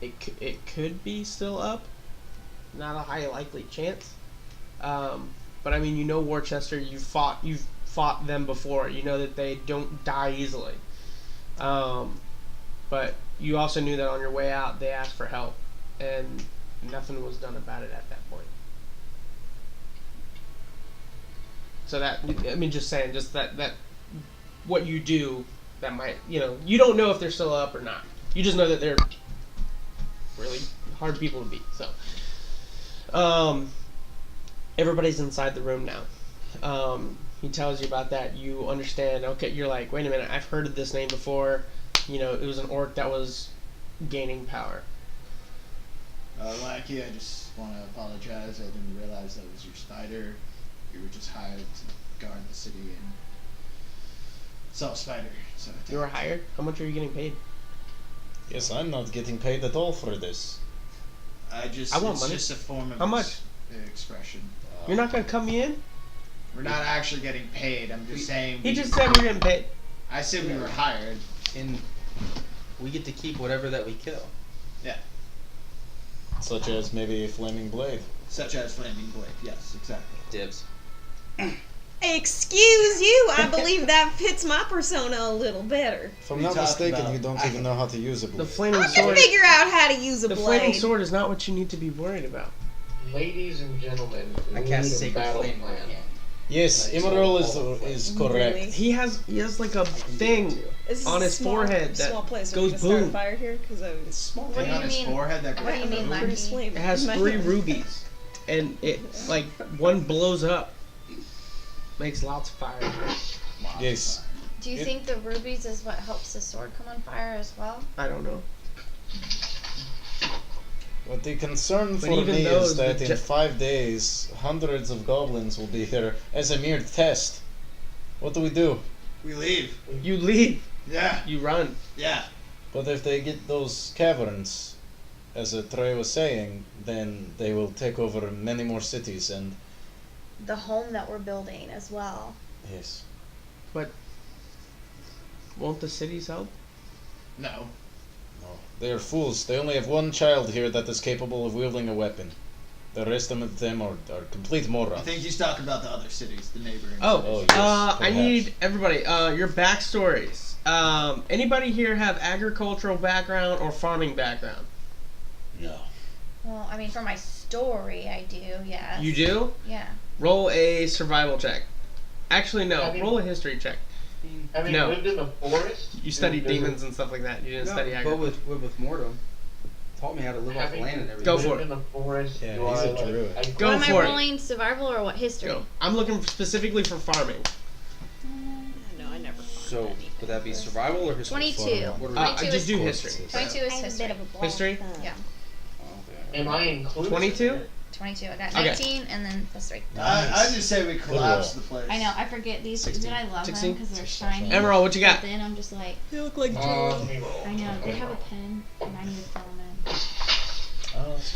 it could be still up. Not a high likely chance. But I mean, you know Worcester. You've fought them before. You know that they don't die easily. But you also knew that on your way out, they asked for help, and nothing was done about it at that point. So that, I mean, just saying, just that what you do, that might, you don't know if they're still up or not. You just know that they're really hard people to beat. So, everybody's inside the room now. He tells you about that. You understand. Okay, you're like, wait a minute, I've heard of this name before. It was an orc that was gaining power. Lackey, I just want to apologize. I didn't realize that was your spider. You were just hired to guard the city and saw a spider. So You were hired? How much are you getting paid? Yes, I'm not getting paid at all for this. I want it's money. just a form of How much? Expression. You're not going to cut me in? We're not actually getting paid. I'm just saying. He just said we're getting paid. I said we were hired. And we get to keep whatever that we kill. Yeah. Such as maybe a flaming blade. Such as flaming blade. Yes, exactly. Dibs. Excuse you, I believe that fits my persona a little better. If I'm What not are you talking mistaken, about? you don't even know how to use a blade. The flaming I can sword. figure out how to use a The blade. flaming sword is not what you need to be worried about. Ladies and gentlemen, I we cast need a Sacred battle Flame plan. again. Yes, Emerald is correct. Really? He has like a thing This is on a his forehead that small place. goes Are we gonna start a boom. fire here? Because It's small What do thing you on his mean? forehead that What do you goes mean, boom. Lackey? It has 3 rubies, and it like one blows up, makes lots of fire. Yes. Do you think the rubies is what helps the sword come on fire as well? I don't know. But the concern But for even me those, is that the in 5 days, hundreds of goblins will be here as a mere test. What do we do? We leave. You leave, Yeah. you run. Yeah. But if they get those caverns, as Trey was saying, then they will take over many more cities and... The home that we're building as well. Yes. Won't the cities help? No. No. They are fools. They only have one child here that is capable of wielding a weapon. The rest of them are complete I morons. think he's talking about the other cities, the neighboring Oh, cities. yes, I perhaps. need everybody. Your backstories. Anybody here have agricultural background or farming background? No. Well, I mean, for my story, I do, yes. You do? Yeah. Roll a survival check. Actually, no. I mean- Roll a history check. Having No. lived in the forest, You studied there's a- demons and stuff like that. You didn't No, study but agriculture. with Mortem, taught me how to live off Having land and everything. Go lived for it. in the forest, Yeah, do he's I, a druid. I Go What am for I it. rolling, survival or what, history? Go. I'm looking specifically for farming. No, I never. So, would that be survival or history? 22. What are we 22 just is do Of history. course. 22 is history. History? Yeah. Okay. Am I included? 22? 22. I got Okay. 19 and then plus 3. I just say we collapse roll. the place. I know, I forget these, 16. but I love 16? them because they're shiny. Emerald, what you got? But then I'm just like, You look like Let me roll. I know, they have a pen, and I need to fill them in. Oh, that's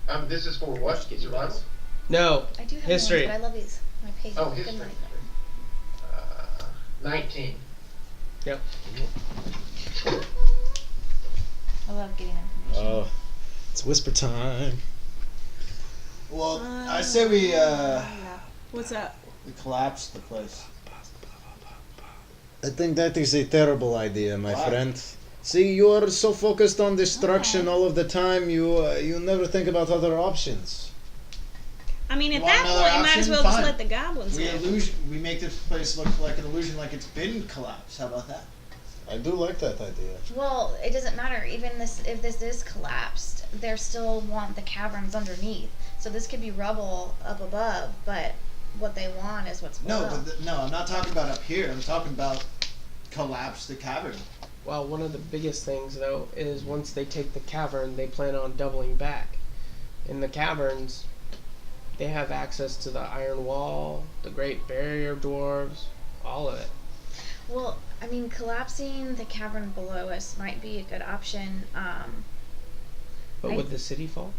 not bad. This is for what? Survival? No. I do have History. Ones, but I love these. My page. Oh, Good history. night. 19. I love getting information. Oh, it's whisper time. Well, I say we What's up? we collapse the place. I think that is a terrible idea, my Why? friend. See, you are so focused on destruction Okay. all of the time, you never think about other options. I mean, You at want that another point, you might as option? well just Fine. let the goblins in. We make this place look like an illusion, like it's been collapsed. How about that? I do like that idea. Well, it doesn't matter. Even if this is collapsed, they still want the caverns underneath. So this could be rubble up above, but what they want is what's below. No, I'm not talking about up here. I'm talking about collapse the cavern. Well, one of the biggest things, though, is once they take the cavern, they plan on doubling back. In the caverns, they have access to the Iron Wall, the Great Barrier of Dwarves, all of it. Well, I mean, collapsing the cavern below us might be a good option. But I- would the city fall?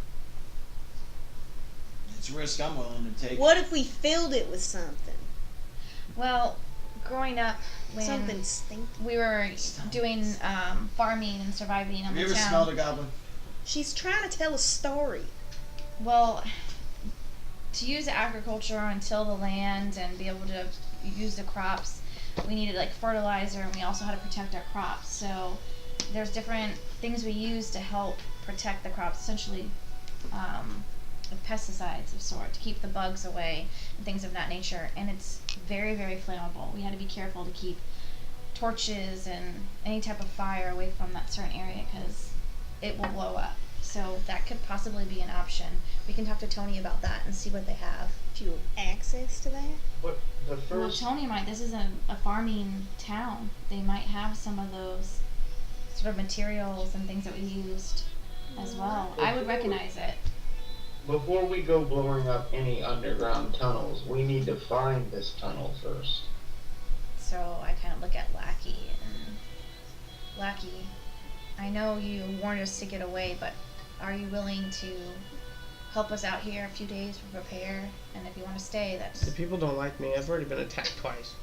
It's a risk I'm willing to take. What if we filled it with something? Well, growing up, when Something stinky. we were doing farming and surviving on Have you the ever town. smelled a goblin? She's trying to tell a story. Well, to use agriculture and till the land and be able to use the crops, we needed like fertilizer, and we also had to protect our crops. So there's different things we use to help protect the crops, essentially pesticides of sort, to keep the bugs away and things of that nature. And it's very, very flammable. We had to be careful to keep torches and any type of fire away from that certain area because it will blow up. So that could possibly be an option. We can talk to Tony about that and see what they have. Do you have access to that? But the Well, first, Tony might. This is a farming town. They might have some of those sort of materials and things that we used as well. I would recognize it. before we go blowing up any underground tunnels, we need to find this tunnel first. So I kind of look at Lackey and Lackey, I know you warned us to get away, but are you willing to help us out here a few days to prepare? And if you want to stay, The that's people don't like me. I've already been attacked twice.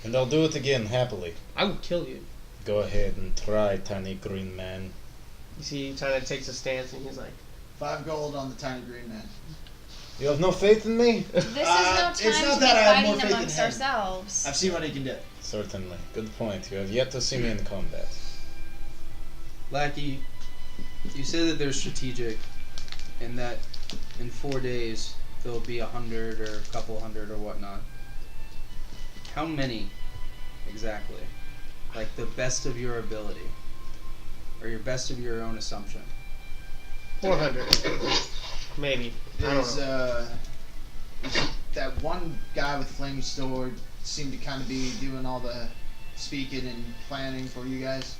And I'll do it again happily. I would kill you. Go ahead and try, tiny green man. You see, he kind of takes a stance and he's like, 5 gold on the tiny green man. You have no faith in me? this is no it's time not to be that I have more fighting faith in amongst him. ourselves. I've seen what he can do. Certainly. Good point. You have yet to see me in combat. Lackey, you said that they're strategic and that in 4 days there'll be 100 or a couple hundred or whatnot. How many exactly? Like the best of your ability? Or your best of your own assumption? 400. Maybe. I don't There's know. that one guy with flaming sword seemed to kind of be doing all the speaking and planning for you guys.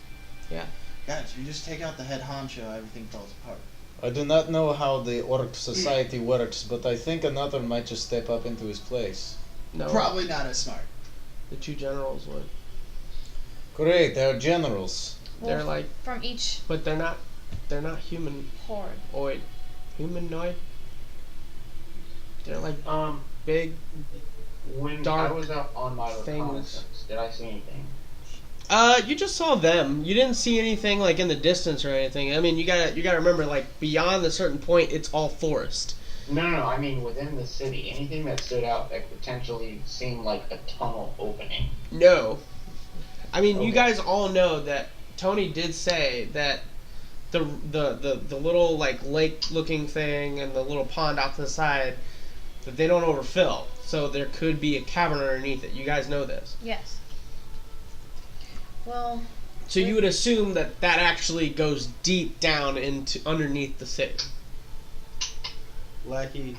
Yeah. Guys, you just take out the head honcho, everything falls apart. I do not know how the orc society works, but I think another might just step up into his place. No. Probably not as smart. The 2 generals would. Great, they're generals. Well, They're like, from each but they're not humanoid. horde. Humanoid? They're like, big. When Dark I was up on my things. reconnaissance, did I see anything? You just saw them. You didn't see anything like in the distance or anything. I mean, you gotta remember, like beyond a certain point, it's all forest. No, I mean within the city. Anything that stood out that potentially seemed like a tunnel opening. No, I mean you Okay. guys all know that Tony did say that the little like lake looking thing and the little pond off to the side that they don't overfill. So there could be a cavern underneath it. You guys know this. Yes. Well, So you would assume that that actually goes deep down into underneath the city. Lackey,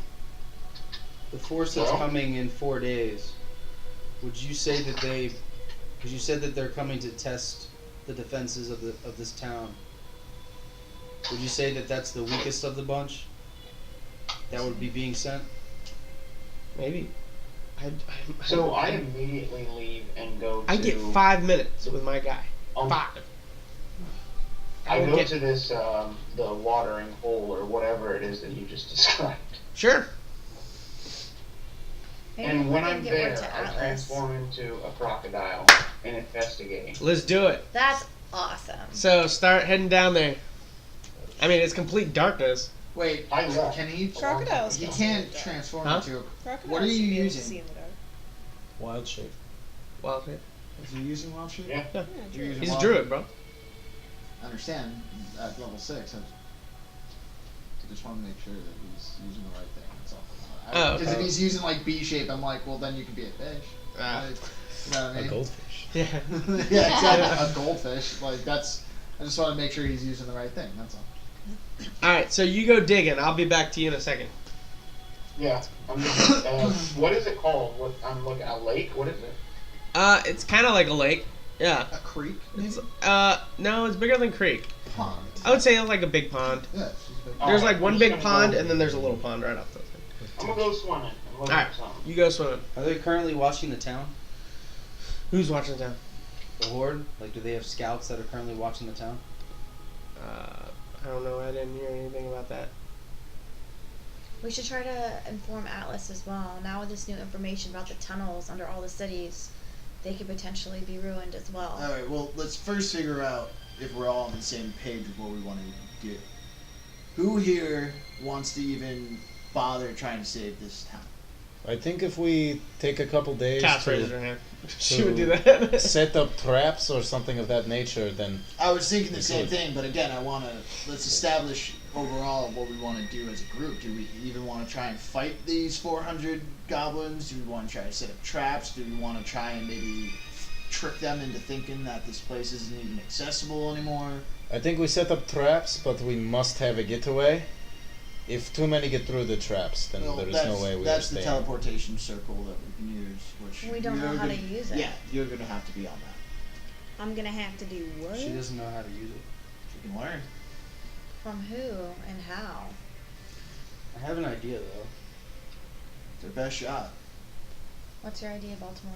the force that's Well? coming in 4 days, would you say that they, because you said that they're coming to test the defenses of this town, would you say that that's the weakest of the bunch that would be being sent? Maybe. So I immediately leave and go to. I get 5 minutes with my guy. um, 5. I will go get- to this the watering hole or whatever it is that you just described. Sure. maybe And we when can I'm get there, word to I Atlas. transform into a crocodile and investigate. Let's do it. That's Awesome. So start heading down there. I mean, it's complete darkness. Wait, I left. can he? Crocodiles He can see in can't the dark. transform Huh? into. Crocodiles What are you should be able to using? see in the dark. Wild shape. Well, Is he using wild shape? Yeah. Yeah, You're true. using he's a wild- druid, bro. I understand. At level 6, I just want to make sure that he's using the right thing. That's all. Oh, Because okay. if he's using like B shape, I'm like, well, then you can be a fish. Ah. Right? You know what I A mean? goldfish. Yeah. Yeah, exactly. A goldfish. Like that's. I just want to make sure he's using the right thing. That's all. All right, so you go digging. I'll be back to you in a second. Yeah. What is it called? What I'm looking at, a lake? What is it? It's kind of like a lake. Yeah. A creek. Maybe? It's, no, it's bigger than creek. Pond. I would say it's like a big pond. Yeah. It's just a big- There's Alright, like one I'm big just gonna pond, go- and then there's a little pond right off the thing. I'm gonna go swimming. I'm looking Alright. for something. You go swimming. Are they currently watching the town? Who's watching the town? The Horde? Like, do they have scouts that are currently watching the town? I don't know. I didn't hear anything about that. We should try to inform Atlas as well. Now with this new information about the tunnels under all the cities, they could potentially be ruined as well. Alright, well, let's first figure out if we're all on the same page with what we want to do. Who here wants to even bother trying to save this town? I think if we take a couple days Cass raises to her hand. She would do that. set up traps or something of that nature, then I was thinking the We same could. thing, but again, let's establish overall what we want to do as a group. Do we even want to try and fight these 400 goblins? Do we want to try to set up traps? Do we want to try and maybe trick them into thinking that this place isn't even accessible anymore? I think we set up traps, but we must have a getaway. If too many get through the traps, then Well, there is that's, no way we that's are the staying. teleportation circle that we can use, which We don't know you're how to gonna- use it. Yeah, you're gonna have to be on that. I'm gonna have to do what? She doesn't know how to use it. You can learn. From who and how? I have an idea, though. It's their best shot. What's your idea, Baltimore?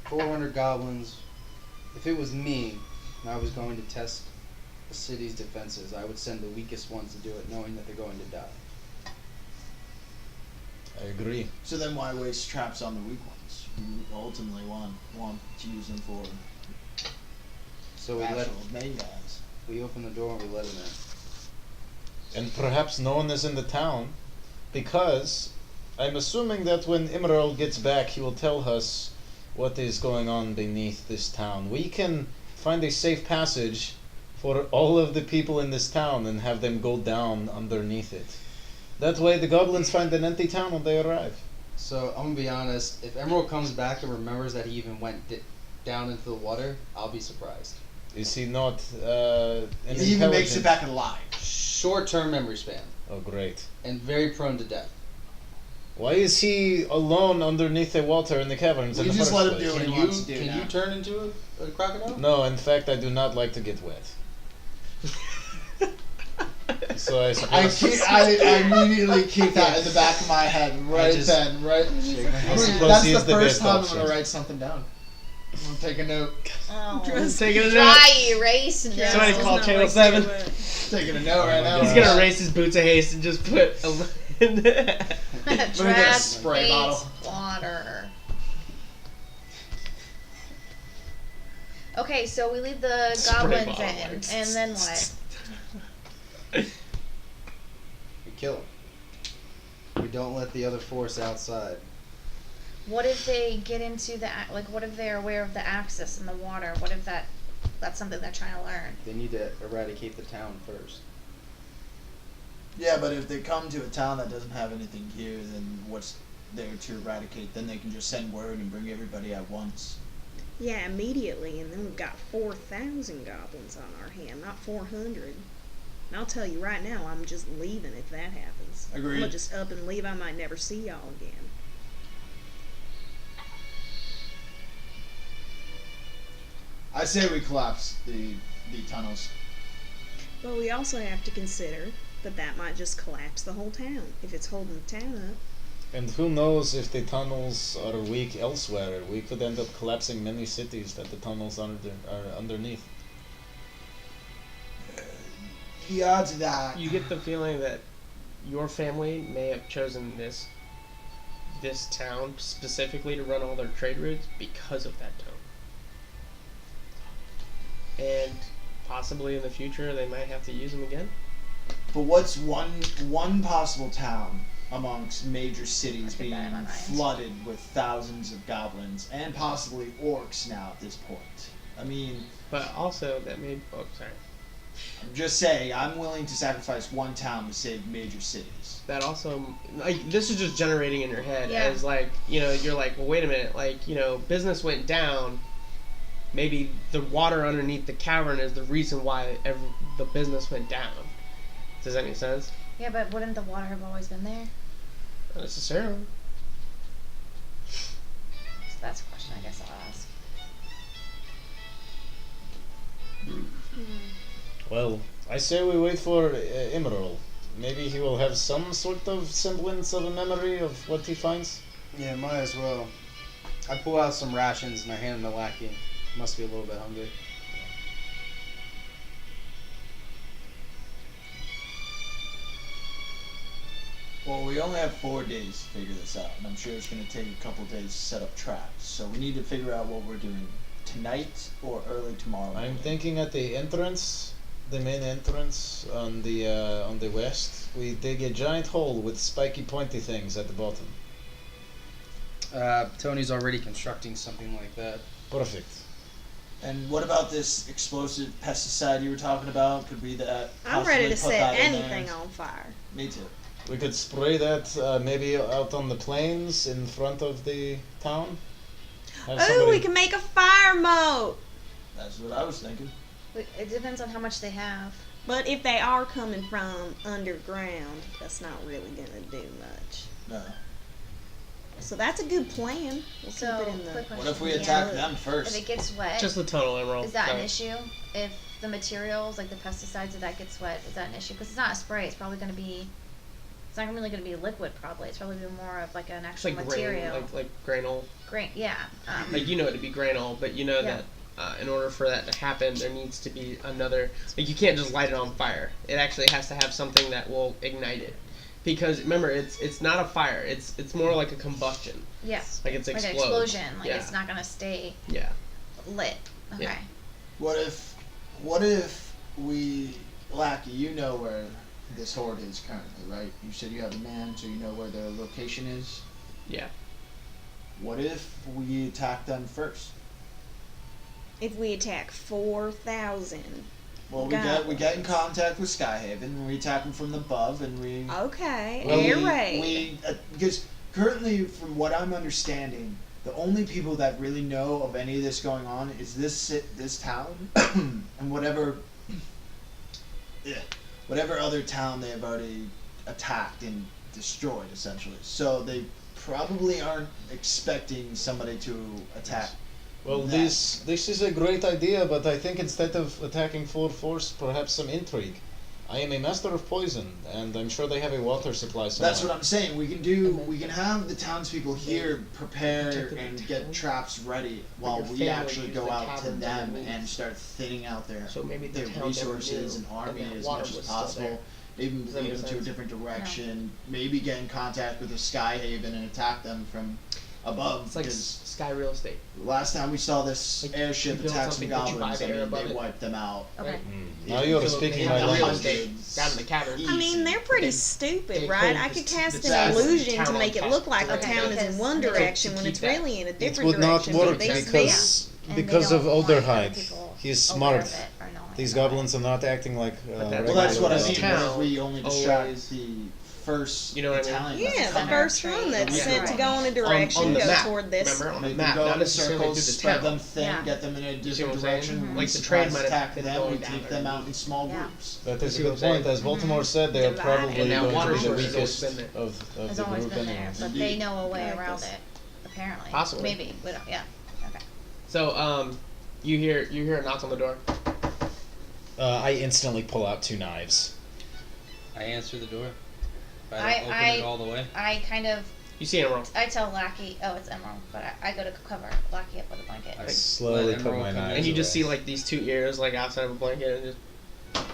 400 goblins. If it was me, and I was going to test the city's defenses, I would send the weakest ones to do it, knowing that they're going to die. I agree. So then why waste traps on the weak ones? You ultimately want to use them for So we actual main guys. open the door and we let them in. And perhaps no one is in the town, because I'm assuming that when Emerald gets back, he will tell us what is going on beneath this town. We can find a safe passage for all of the people in this town and have them go down underneath it. That way the goblins find an empty town when they arrive. So I'm gonna be honest. If Emerald comes back and remembers that he even went down into the water, I'll be surprised. Is he not an He even makes it intelligent- back alive. Short-term memory span Oh, great. and very prone to death. Why is he alone underneath the water in the caverns in We the just first let him place? do what Can he you wants to do can now. you turn into a crocodile? No, in fact, I do not like to get wet. So I suppose I immediately keep that in the back of my head right just then, right? shake my head. I suppose That's he the is the first best time I'm option. gonna write something down. I'm gonna take a note. Oh, Taking a note. dry erase notes. Somebody It's call not Channel like 7. they were- Taking a note right my now. God. He's gonna erase his boots of haste and just put a a spray Hates bottle. water. Okay, so we leave the Spray goblins bottle, in, like, and then what? We kill him. We don't let the other force outside. What if they get into what if they're aware of the axis in the water? What if that's something they're trying to learn? They need to eradicate the town first. Yeah, but if they come to a town that doesn't have anything here, then what's there to eradicate? Then they can just send word and bring everybody at once. Yeah, immediately, and then we've got 4,000 goblins on our hand, not 400. And I'll tell you right now, I'm just leaving if that happens. I'm Agreed. gonna just up and leave. I might never see y'all again. I say we collapse the tunnels. But we also have to consider that might just collapse the whole town if it's holding the town up. And who knows if the tunnels are weak elsewhere? We could end up collapsing many cities that the tunnels are underneath. The odds of that. You get the feeling that your family may have chosen this town specifically to run all their trade routes because of that town. and possibly in the future they might have to use them again. But what's one possible town amongst major cities Keep that in my being mind. flooded with thousands of goblins and possibly orcs now at this point? I mean, But also that may. Oh, sorry. I'm just saying, I'm willing to sacrifice one town to save major cities. That also, like, this is just generating in your head Yeah. as, like, you know, you're like, well, wait a minute, like, you know, business went down. Maybe the water underneath the cavern is the reason why the business went down. Does that make sense? Yeah, but wouldn't the water have always been there? Not necessarily. So that's a question I guess I'll ask. Well, I say we wait for Emerald. Maybe he will have some sort of semblance of a memory of what he finds. Yeah, might as well. I pull out some rations and I hand them to Lackey. Must be a little bit hungry. Well, we only have 4 days to figure this out, and I'm sure it's going to take a couple days to set up traps. So we need to figure out what we're doing tonight or early tomorrow. I'm morning. thinking at the entrance, the main entrance on the west, we dig a giant hole with spiky pointy things at the bottom. Tony's already constructing something like that. Perfect. And what about this explosive pesticide you were talking about? Could we that? I'm ready to possibly put set that in there? anything on fire. Me too. We could spray that maybe out on the plains in front of the town. Have Oh, somebody- we can make a fire moat. That's what I was thinking. It depends on how much they have. But if they are coming from underground, that's not really gonna do much. No. So that's a good plan. We'll So, keep it in the. quick question. What if we Yeah. attack them If first? it gets wet, Just the tunnel emerald. is that an so- issue? If the materials, like the pesticides, if that gets wet, is that an issue? Because it's not a spray. It's probably going to be. It's not really going to be liquid. Probably. It's probably gonna be more of like an It's actual like material. grain, like granule. Grain. Yeah. Like, you know it to be granule, but you know Yeah. that in order for that to happen, there needs to be another. Like, you can't just light it on fire. It actually has to have something that will ignite it. Because remember, it's not a fire. It's more like a combustion. Yeah. Like it's Like an explodes. explosion. Like yeah. it's not going to stay Yeah. lit. Okay. Yeah. What if we, Lackey, you know where this horde is currently, right? You said you have a man, so you know where their location is. Yeah. What if we attack them first? If we attack 4,000. Well, we get in contact with Skyhaven, and we attack them from above, and we. Okay, Well, air we- raid. Because currently, from what I'm understanding, the only people that really know of any of this going on is this town, and whatever other town they have already attacked and destroyed, essentially. So they probably aren't expecting somebody to attack. Well, that. this is a great idea, but I think instead of attacking full force, perhaps some intrigue. I am a master of poison, and I'm sure they have a water supply somewhere. That's what I'm saying. We can have the townspeople here prepare and get traps ready while your we family actually use go the out to caverns them underneath. and start thinning out their So maybe the their town never resources knew and army that as water much as was still possible. there. Maybe Does that lead make them to a sense? different direction. Maybe get in contact with the Skyhaven and attack them from above. It's like because sky real estate. last time we saw this Like, airship you build attack some something, but you buy goblins, the air above they it. wiped them out. Okay. Right. Now you're So speaking they my have the real language. estate down in the cavern. I mean, they're pretty They- stupid, they right? claim I the could s- cast the an size of the illusion town to on make it top. look like the Okay, town is in because- one to direction when keep it's that. really in a It different would not direction. work but they because- because And they because don't of want other Olderhide. people He's aware smart. of it or knowing These about it. goblins are not acting like. that's Well, that's what I This mean. town What if we only distract always- the first You know what I mean? Italian? Yeah, that's the coming? first one that's Yeah. sent to go in a On direction the goes map, toward this. remember? On They the can map, go not in necessarily circles, through the spread town. them thin, Yeah. get them in a see different what I'm saying? direction. Mhm. We Like the train surprise might have attack been them. going We down take them out in underneath. small Yeah. groups. That is a See what good I'm point. saying? As Baltimore said, they are Divided. probably And now going to be the Waterford has always weakest been there. of It's the always group been there, anyways. but they Indeed. know a way Yeah, around this- it. Apparently. Possibly. Maybe. We don't. Yeah. Okay. So, you hear a knock on the door. I instantly pull out 2 knives. I answer the door. But I- I don't open I- it all the way. I kind of. You see Emerald. I tell Lackey. Oh, it's Emerald. But I go to cover Lackey up with a blanket. I I Let slowly put Emerald my come in. knives And you just away. see like these 2 ears like outside of a blanket and just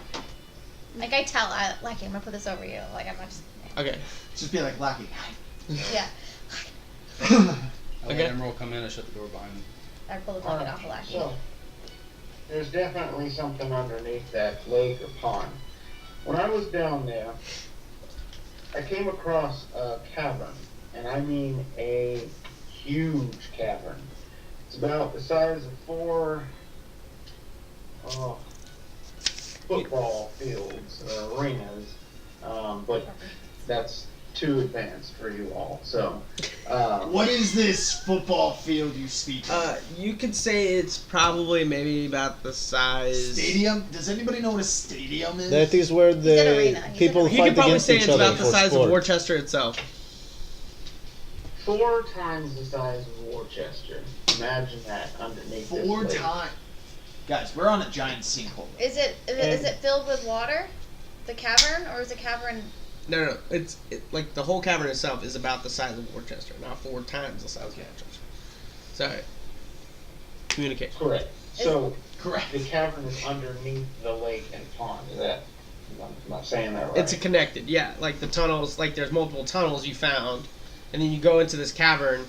Like I tell Lackey, I'm gonna put this over you. Like I'm not just. okay. Just be like Lackey. Yeah. I let Okay. Emerald come in. I shut the door behind me. I pull the blanket off of Lackey. So, there's definitely something underneath that lake or pond. When I was down there, I came across a cavern, and I mean a huge cavern. It's about the size of four football fields or arenas, but that's too advanced for you all. So, What is this football field you speak of? You could say it's probably maybe about the size. Stadium? Does anybody know what a stadium is? That is where the arena. He's people an You fight could probably against say each it's other about the for size sport. of Worcester itself. 4 times the size of Worcester. Imagine that underneath this 4 lake. times. Guys, we're on a giant sinkhole. Is it filled with water? The cavern, or is the cavern? No. It's like the whole cavern itself is about the size of Worcester, not 4 times the size of Worcester. Sorry. Communication. Correct. So, Correct. the cavern is underneath the lake and pond. Is that? I'm not saying that right. It's connected, yeah. Like the tunnels, like there's multiple tunnels you found, and then you go into this cavern,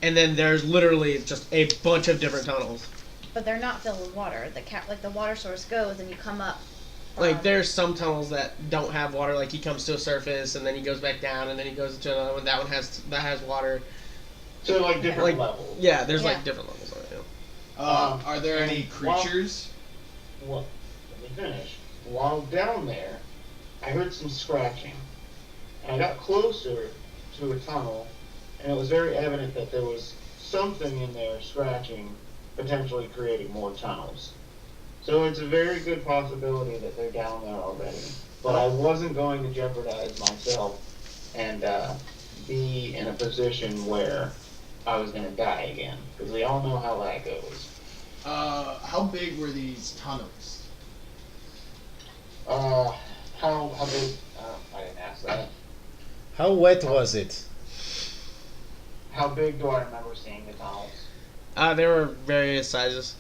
and then there's literally just a bunch of different tunnels. But they're not filled with water. Like the water source goes, and you come up. Like there's some tunnels that don't have water. Like he comes to a surface, and then he goes back down, and then he goes to another one. That one has water. So like different Like- levels. Yeah, there's Yeah. like different levels of it. Yeah. Are there any creatures? Well, let me finish. While down there, I heard some scratching. And I got closer to a tunnel, and it was very evident that there was something in there scratching, potentially creating more tunnels. So it's a very good possibility that they're down there already. But I wasn't going to jeopardize myself and be in a position where I was going to die again. Because we all know how that goes. How big were these tunnels? How big? I didn't ask that. How wet was it? How big do I remember seeing the tunnels? There were various sizes.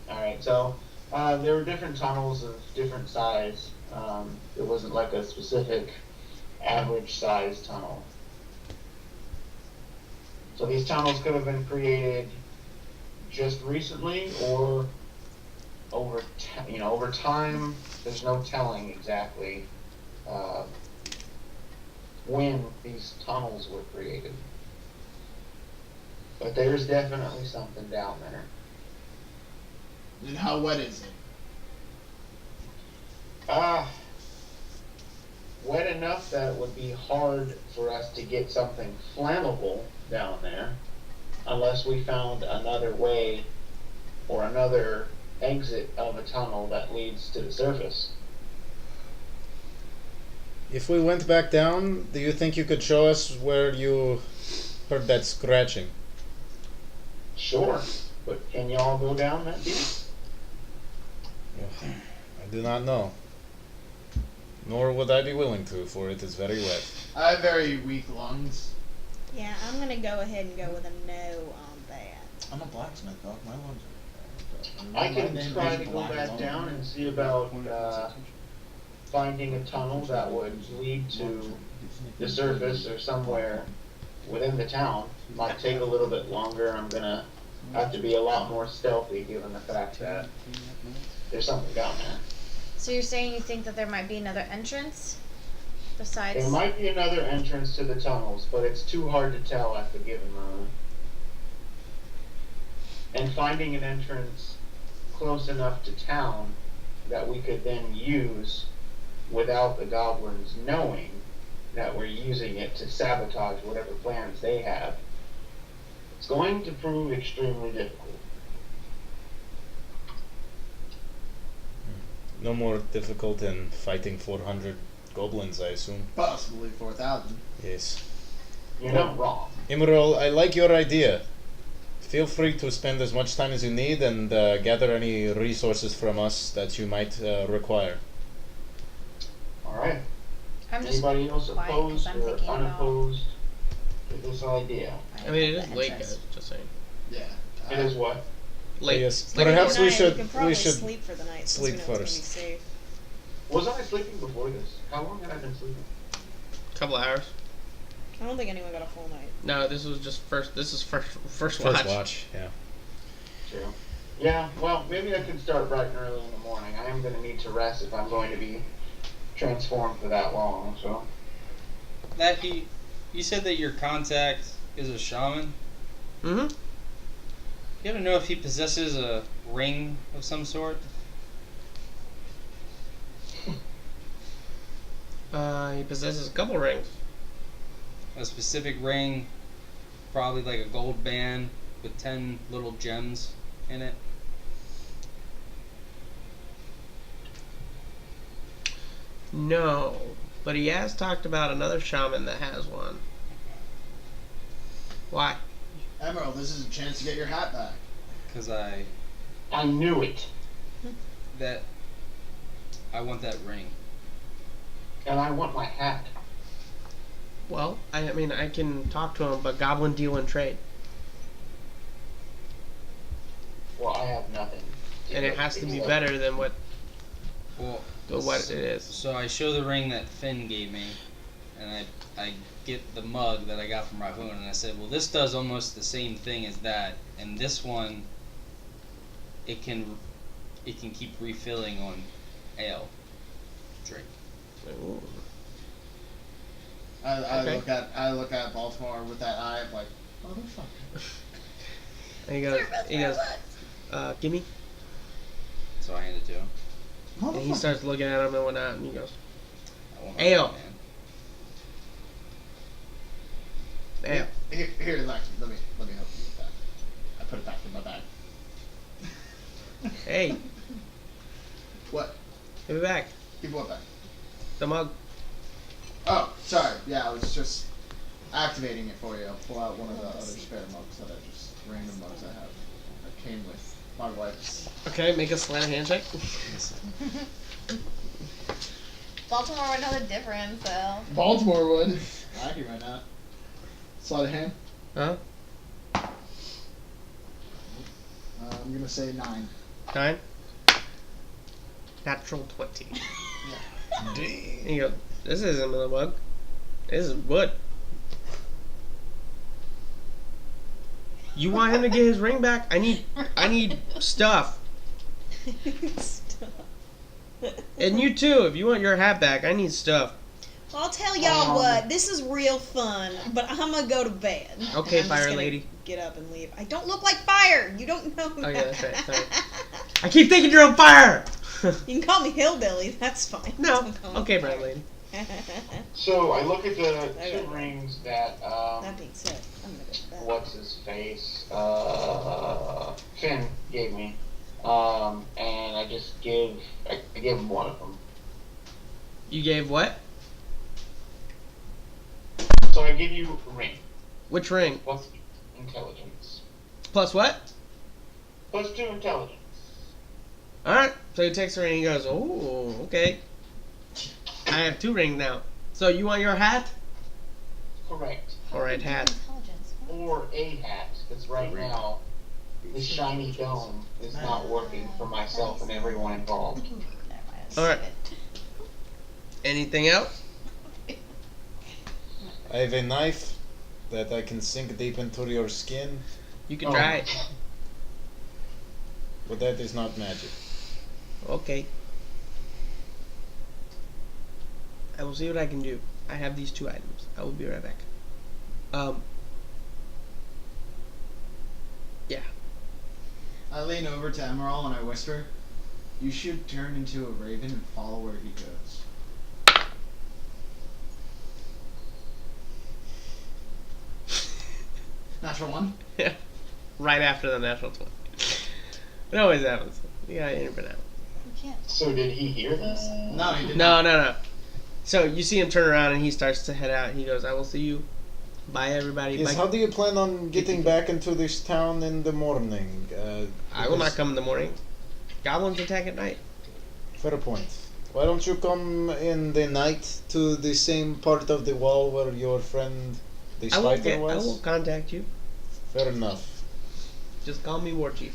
Alright, so there were different tunnels of different size. It wasn't like a specific average size tunnel. So these tunnels could have been created just recently or over time. There's no telling exactly when these tunnels were created. But there's definitely something down there. And how wet is it? Wet enough that it would be hard for us to get something flammable down there unless we found another way or another exit of a tunnel that leads to the surface. If we went back down, do you think you could show us where you heard that scratching? Sure, but can y'all go down that deep? I do not know. Nor would I be willing to, for it is very wet. I have very weak lungs. Yeah, I'm gonna go ahead and go with a no on that. I'm a blacksmith, dog. My lungs are. I can try to go back down and see about finding a tunnel that would lead to the surface or somewhere within the town. Might take a little bit longer. I'm gonna have to be a lot more stealthy given the fact that there's something down there. So you're saying you think that there might be another entrance besides? There might be another entrance to the tunnels, but it's too hard to tell at the given moment. And finding an entrance close enough to town that we could then use without the goblins knowing that we're using it to sabotage whatever plans they have, it's going to prove extremely difficult. No more difficult than fighting 400 goblins, I assume. Possibly 4,000. Yes. You're not wrong. Imral, I like your idea. Feel free to spend as much time as you need and gather any resources from us that you might require. Alright. I'm just Anybody else quiet 'cause opposed I'm or thinking about- unopposed to this idea? I mean, it the is late, entrance. guys. Just saying. Yeah. It is what? Late. Yes. Late. Perhaps we You should can probably we should sleep for the night. sleep since we know it's first. gonna be safe. Wasn't I sleeping before this? How long had I been sleeping? Couple hours. I don't think anyone got a full night. No, this was just first. This is first first watch. watch. Yeah. True. Yeah, well, maybe I can start bright and early in the morning. I am going to need to rest if I'm going to be transformed for that long, so. Lackey, you said that your contact is a shaman. Mm-hmm. You ever know if he possesses a ring of some sort? He possesses a couple rings. A specific ring, probably like a gold band with 10 little gems in it. No, but he has talked about another shaman that has one. Why? Emerald, this is a chance to get your hat back. Because I knew it. I want that ring. And I want my hat. Well, I mean, I can talk to him, but goblin deal and trade. Well, I have nothing. And it has to be better than what Well, it is. So I show the ring that Finn gave me, and I get the mug that I got from Rahun, and I said, well, this does almost the same thing as that, and this one, it can keep refilling on ale drink. Ooh. I look at Baltimore with that eye of like, motherfucker. And he goes, gimme. So I hand it to him. And he starts looking at him and whatnot, and he goes, I want my ale. man. Ale. Here, Lackey, let me help you with that. I put it back in my bag. Hey, What? give it back. Give what back? The mug. Oh, sorry. Yeah, I was just activating it for you. I'll pull out one of the other spare mugs that I just random mugs I have that came with my wife's. Okay, make a sleight of hand check. Baltimore would know the difference, so. Baltimore would. Lackey right now. Sleight of hand. Huh? I'm gonna say 9. 9. Natural 20. Yeah. Damn. And you go, this isn't the mug. This is wood. You want him to get his ring back? I need stuff. Stop. And you too, if you want your hat back, I need stuff. I'll tell y'all what, this is real fun, but I'm gonna go to bed. Okay, I'm just fire gonna lady. Get up and leave. I don't look like fire. You don't know that. Oh yeah, that's right. Sorry. I keep thinking you're on fire. You can call me hillbilly. That's fine. No. Don't call me Okay, fire. brown lady. So I look at the two rings that, That being said, I'm gonna go to bed. what's his face, Finn gave me, and I just gave him one of them. You gave what? So I give you a ring, Which ring? plus intelligence, Plus what? plus 2 intelligence. Alright. So he takes the ring and he goes, oh, okay. I have 2 rings now. So you want your hat? Correct. Alright, hat. Intelligence. Or a hat, because right now, the shiny dome is not working for myself and everyone involved. Never mind. Alright. Anything else? I have a knife that I can sink deep into your skin, You can try it. but that is not magic. Okay. I will see what I can do. I have these 2 items. I will be right back. Yeah. I lean over to Emerald and I whisper, "You should turn into a raven and follow where he goes." Natural 1? Yeah. Right after the natural 20. It always happens. You gotta in and out. You can't. So did he hear this? No, he did No, not. no, no. So you see him turn around and he starts to head out. He goes, I will see you. Bye, everybody. Yes, Bye. how do you plan on getting back into this town in the morning? I will not because- come in the morning. Goblins attack at night. Fair point. Why don't you come in the night to the same part of the wall where your friend, the I will, spider, I was? will contact you. Fair enough. Just call me War Chief.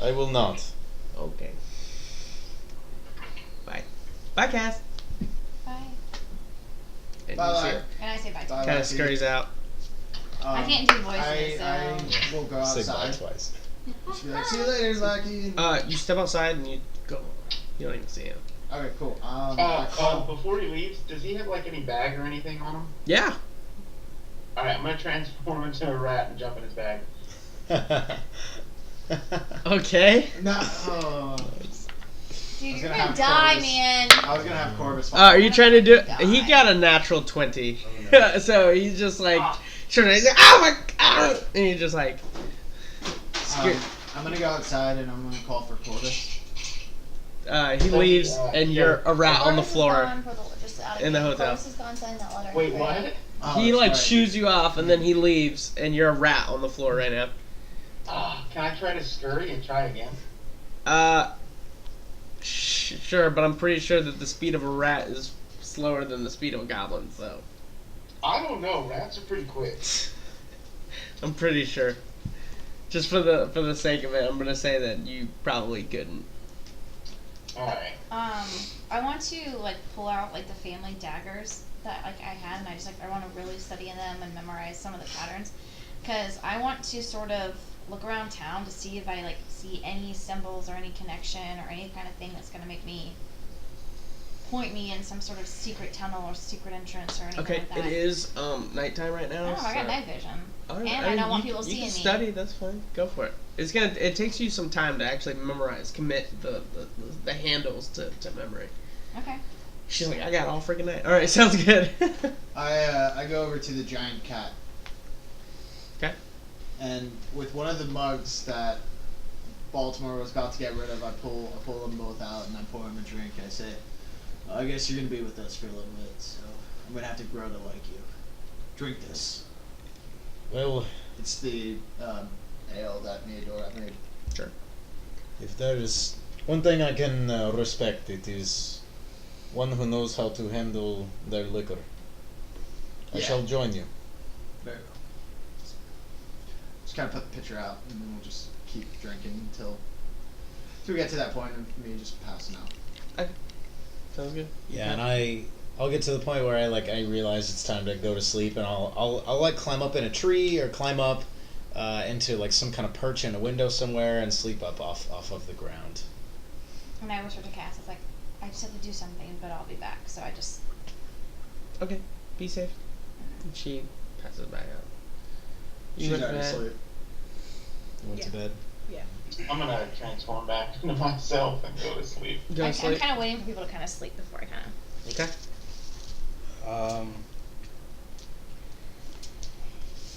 I will not. Okay. Bye. Bye, Cass. Bye. And Bye, you see Larry. her And I say bye. Bye, kind of Lackey. scurries out. I can't do voices, I will go Say bye outside. twice. Just be like, see you later, Lackey. You step outside and you go. You don't even see him. Okay, cool. I call. Before he leaves, does he have like any bag or anything on him? Yeah. Alright, I'm gonna transform into a rat and jump in his bag. Okay. No. Dude, was you're gonna gonna have die, Corvus. man. I was gonna have Corvus. Are you trying to do? God. He got a natural 20, so he's just like, Ah. sure. He's like, oh my god, and he's just like, scared. I'm gonna go outside and I'm gonna call for Corvus. He leaves, and you're a rat on the Corvus is floor. gone for just out of in the game. hotel. Corvus is gone signing that letter. Wait, what? Oh, He that's like right. shoos you off, and then he leaves, and you're a rat on the floor right now. Can I try to scurry and try again? Sure, but I'm pretty sure that the speed of a rat is slower than the speed of a goblin, so I don't know, rats are pretty quick. I'm pretty sure. Just for the sake of it, I'm gonna say that you probably couldn't. Alright. I want to like pull out like the family daggers that like I had, and I want to really study them and memorize some of the patterns, because I want to sort of look around town to see if I like see any symbols or any connection or any kind of thing that's gonna make me point me in some sort of secret tunnel or secret entrance or anything Okay, like that. it is nighttime right now. Oh, I got so- night vision. Alright, And I don't want you- people you seeing can me. study. That's fine. Go for it. It takes you some time to actually memorize, commit the handles to memory. Okay. She's like, I got all freaking night. All right, sounds good. I go over to the giant cat. Okay. And with one of the mugs that Baltimore was about to get rid of, I pull them both out and I pour them a drink. I say, well, I guess you're gonna be with us for a little bit, so I'm gonna have to grow to like you. Drink this. Well, It's the ale that Meadora made. Sure. if there is one thing I can respect, it is one who knows how to handle their liquor. I Yeah. shall join you. Very well. Just kind of put the pitcher out, and then we'll just keep drinking until we get to that point of me just passing out. Sounds good. Yeah, and I'll get to the point where I realize it's time to go to sleep, and I'll like climb up in a tree or climb up into like some kind of perch in a window somewhere and sleep up off of the ground. And I whispered to Cass, it's like, I just have to do something, but I'll be back. So I just Okay. Be safe. And she passes back out. You She's went to already bed. asleep. Went to bed. I'm gonna transform back into myself and go to sleep. Go to I'm sleep. kind of waiting for people to kind of sleep before I kind of leave. Okay.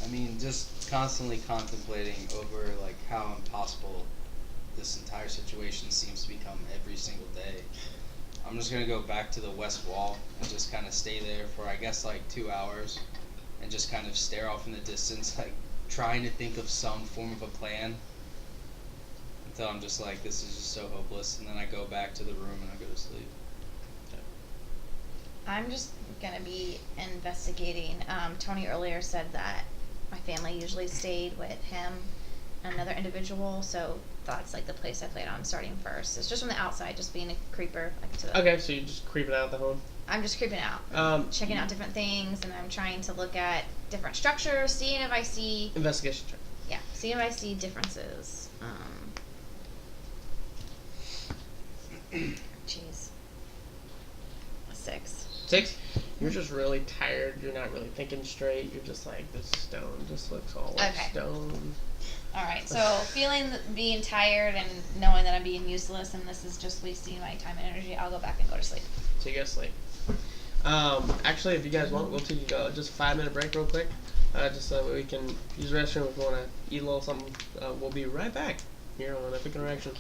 I mean, just constantly contemplating over like how impossible this entire situation seems to become every single day. I'm just gonna go back to the west wall and just kind of stay there for I guess like 2 hours, and just kind of stare off in the distance, like trying to think of some form of a plan. Until I'm just like, this is just so hopeless, and then I go back to the room and I go to sleep. I'm just gonna be investigating. Tony earlier said that my family usually stayed with him and another individual, so that's like the place I plan on starting first. It's just from the outside, just being a creeper. Like to the, Okay, so you're just creeping out the home. I'm just creeping out, checking out different things, and I'm trying to look at different structures, seeing if I see, Investigation check. yeah, seeing if I see differences. Jeez. 6. 6. You're just really tired. You're not really thinking straight. You're just like, this stone just looks all like Okay. stone. Alright, so feeling being tired and knowing that I'm being useless and this is just wasting my time and energy, I'll go back and go to sleep. So you go to sleep. Actually, if you guys want, we'll take just a 5-minute break real quick. Just so we can use the restroom if we want to eat a little something. We'll be right back here on Epic Interactions.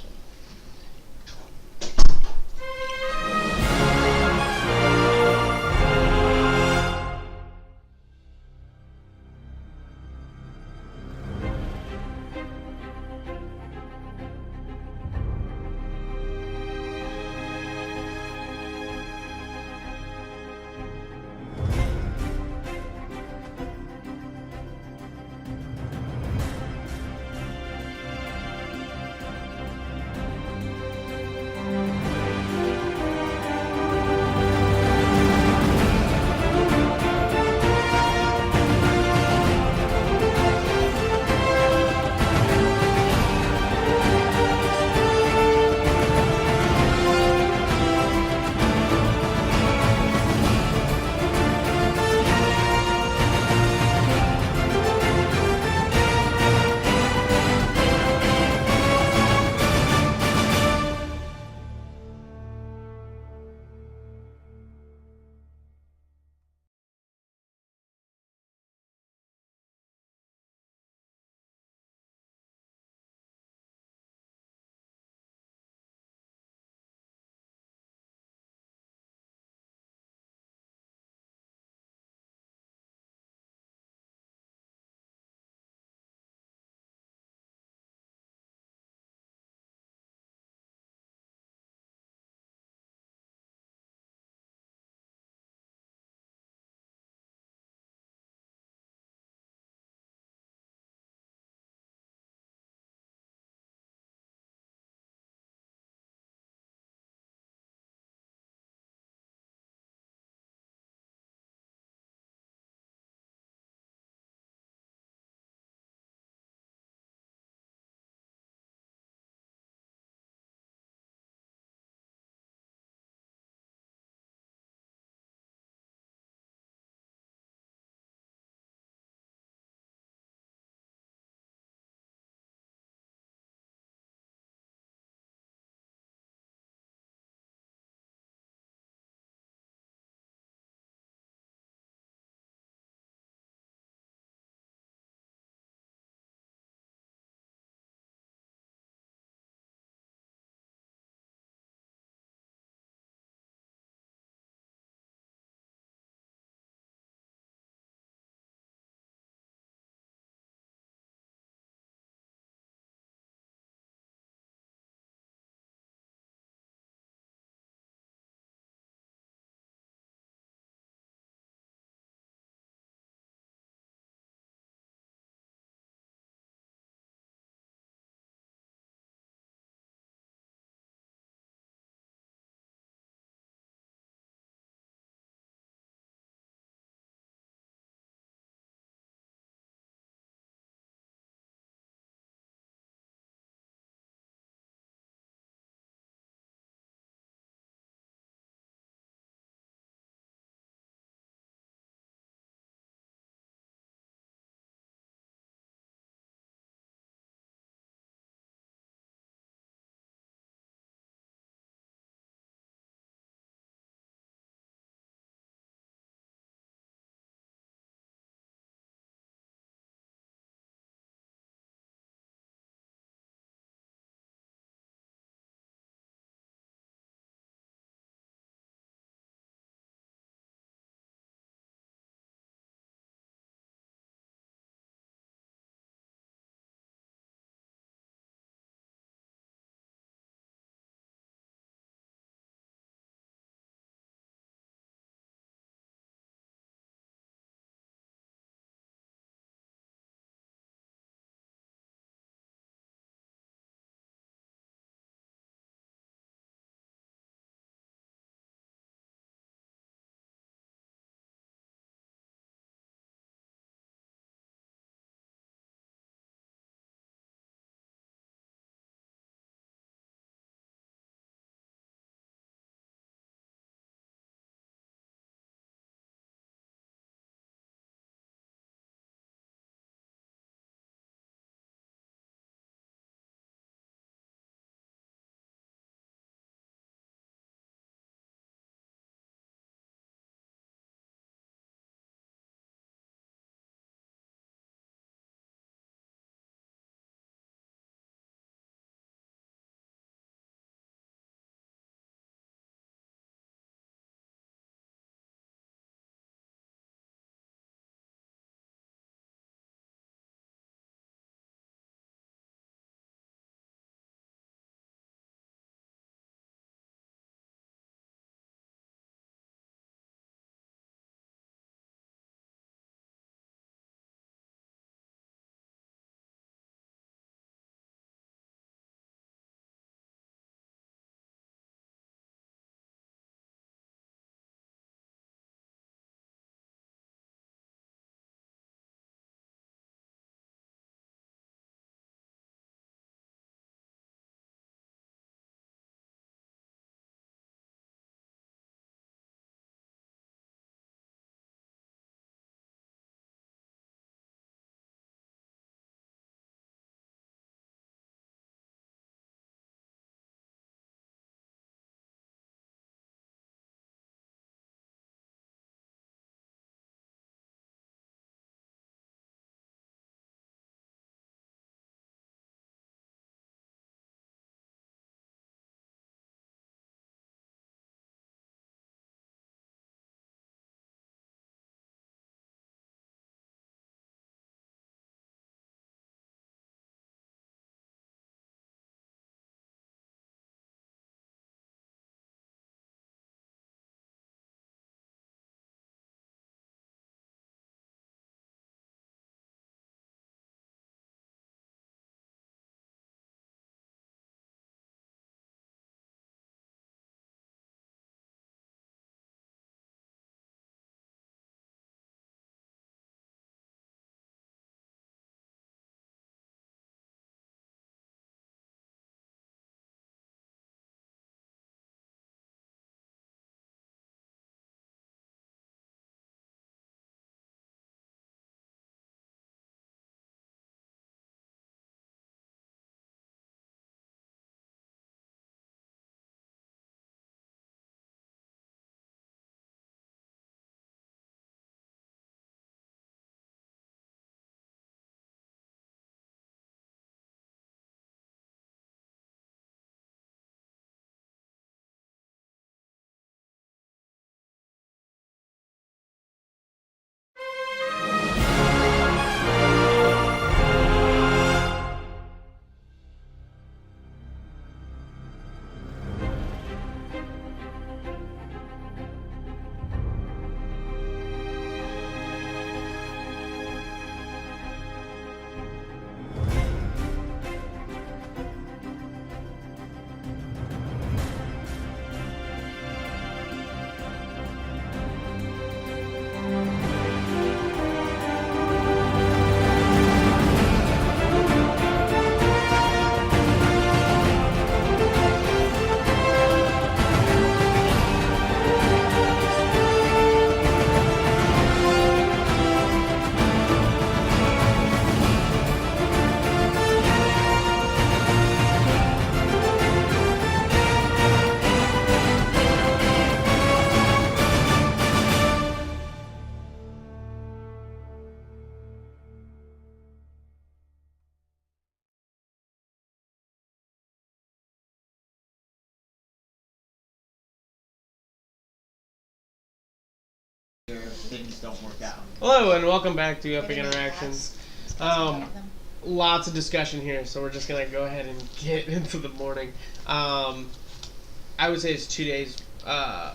things don't work out. Hello and welcome back to Epic Maybe make Interactions. hats. Get them. Lots of discussion here, so we're just gonna go ahead and get into the morning. I would say it's 2 days. I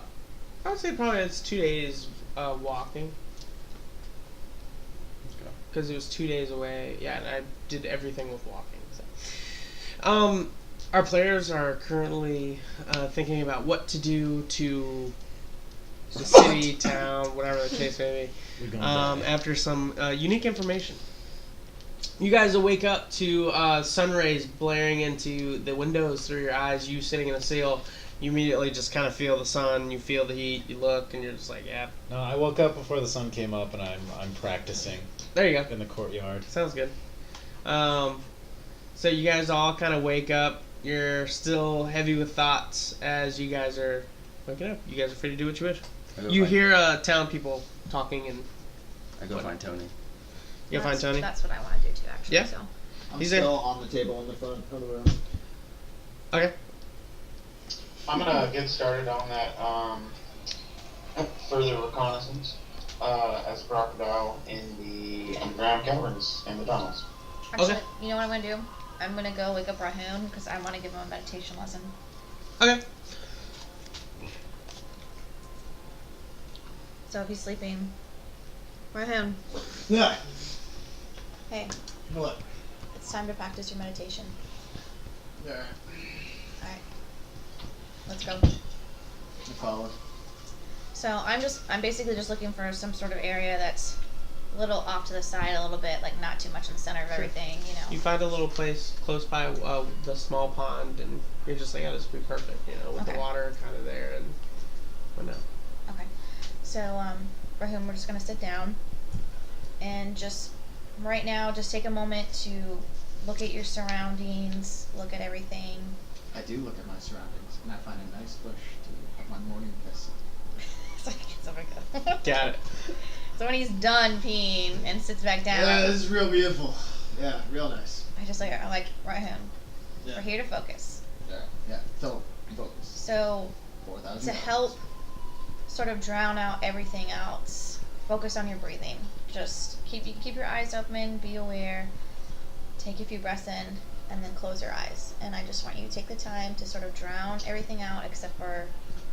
would say probably it's 2 days walking. Because it was 2 days away. Yeah, and I did everything with walking. So, our players are currently thinking about what to do to the city, town, whatever the case may be. After some unique information. You guys will wake up to sun rays blaring into the windows through your eyes. You sitting in a sail, you immediately just kind of feel the sun. You feel the heat. You look, and you're just like, yeah. No, I woke up before the sun came up, and I'm practicing. There you go. In the courtyard. Sounds good. So you guys all kind of wake up. You're still heavy with thoughts as you guys are waking up. You guys are free to do what you wish. You hear town people talking, and I go find Tony. you find Tony. That's what I want to do too, actually. Yeah. So. I'm He's still on the table in the front of the room. Okay. I'm gonna get started on that further reconnaissance as a crocodile in the underground caverns and the tunnels. Actually, Okay. you know what I'm gonna do? I'm gonna go wake up Rahun because I want to give him a meditation lesson. Okay. So if he's sleeping, Rahun, Yeah. hey, What? it's time to practice your meditation. Alright. All right, let's go. I follow. So I'm basically just looking for some sort of area that's a little off to the side, a little bit, like not too much in the center of everything, you know. You find a little place close by the small pond, and you're just like, oh, this would be perfect, with Okay. the water kind of there and whatnot. Okay. So, Rahum, we're just gonna sit down and just right now just take a moment to look at your surroundings, look at everything. I do look at my surroundings, and I find a nice bush to have my morning piss. So we go. Got it. So when he's done peeing and sits back down, Yeah, this is real beautiful. Yeah, real nice. I like Rahum. Yeah. We're here to focus. Yeah. So, focus. So 4,000. to help sort of drown out everything else, focus on your breathing. Just keep your eyes open, be aware, take a few breaths in, and then close your eyes. And I just want you to take the time to sort of drown everything out except for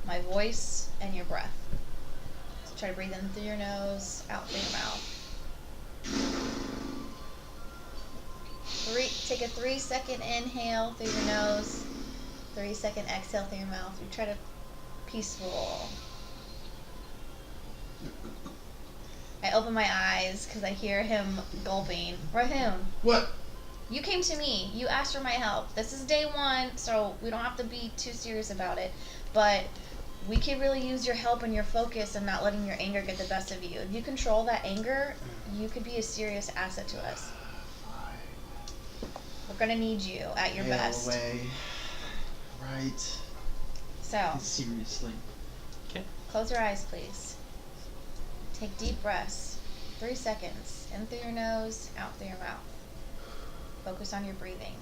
my voice and your breath. So try to breathe in through your nose, out through your mouth. Take a 3-second inhale through your nose, 3-second exhale through your mouth. You try to peaceful. I open my eyes because I hear him gulping. Rahum, What? you came to me. You asked for my help. This is day 1, so we don't have to be too serious about it. But we could really use your help and your focus and not letting your anger get the best of you. If you control that anger, you could be a serious asset to us. We're gonna need you at your best. Away. Right. So, Seriously. close your eyes, please. Take deep breaths. 3 seconds. In through your nose, out through your mouth. Focus on your breathing.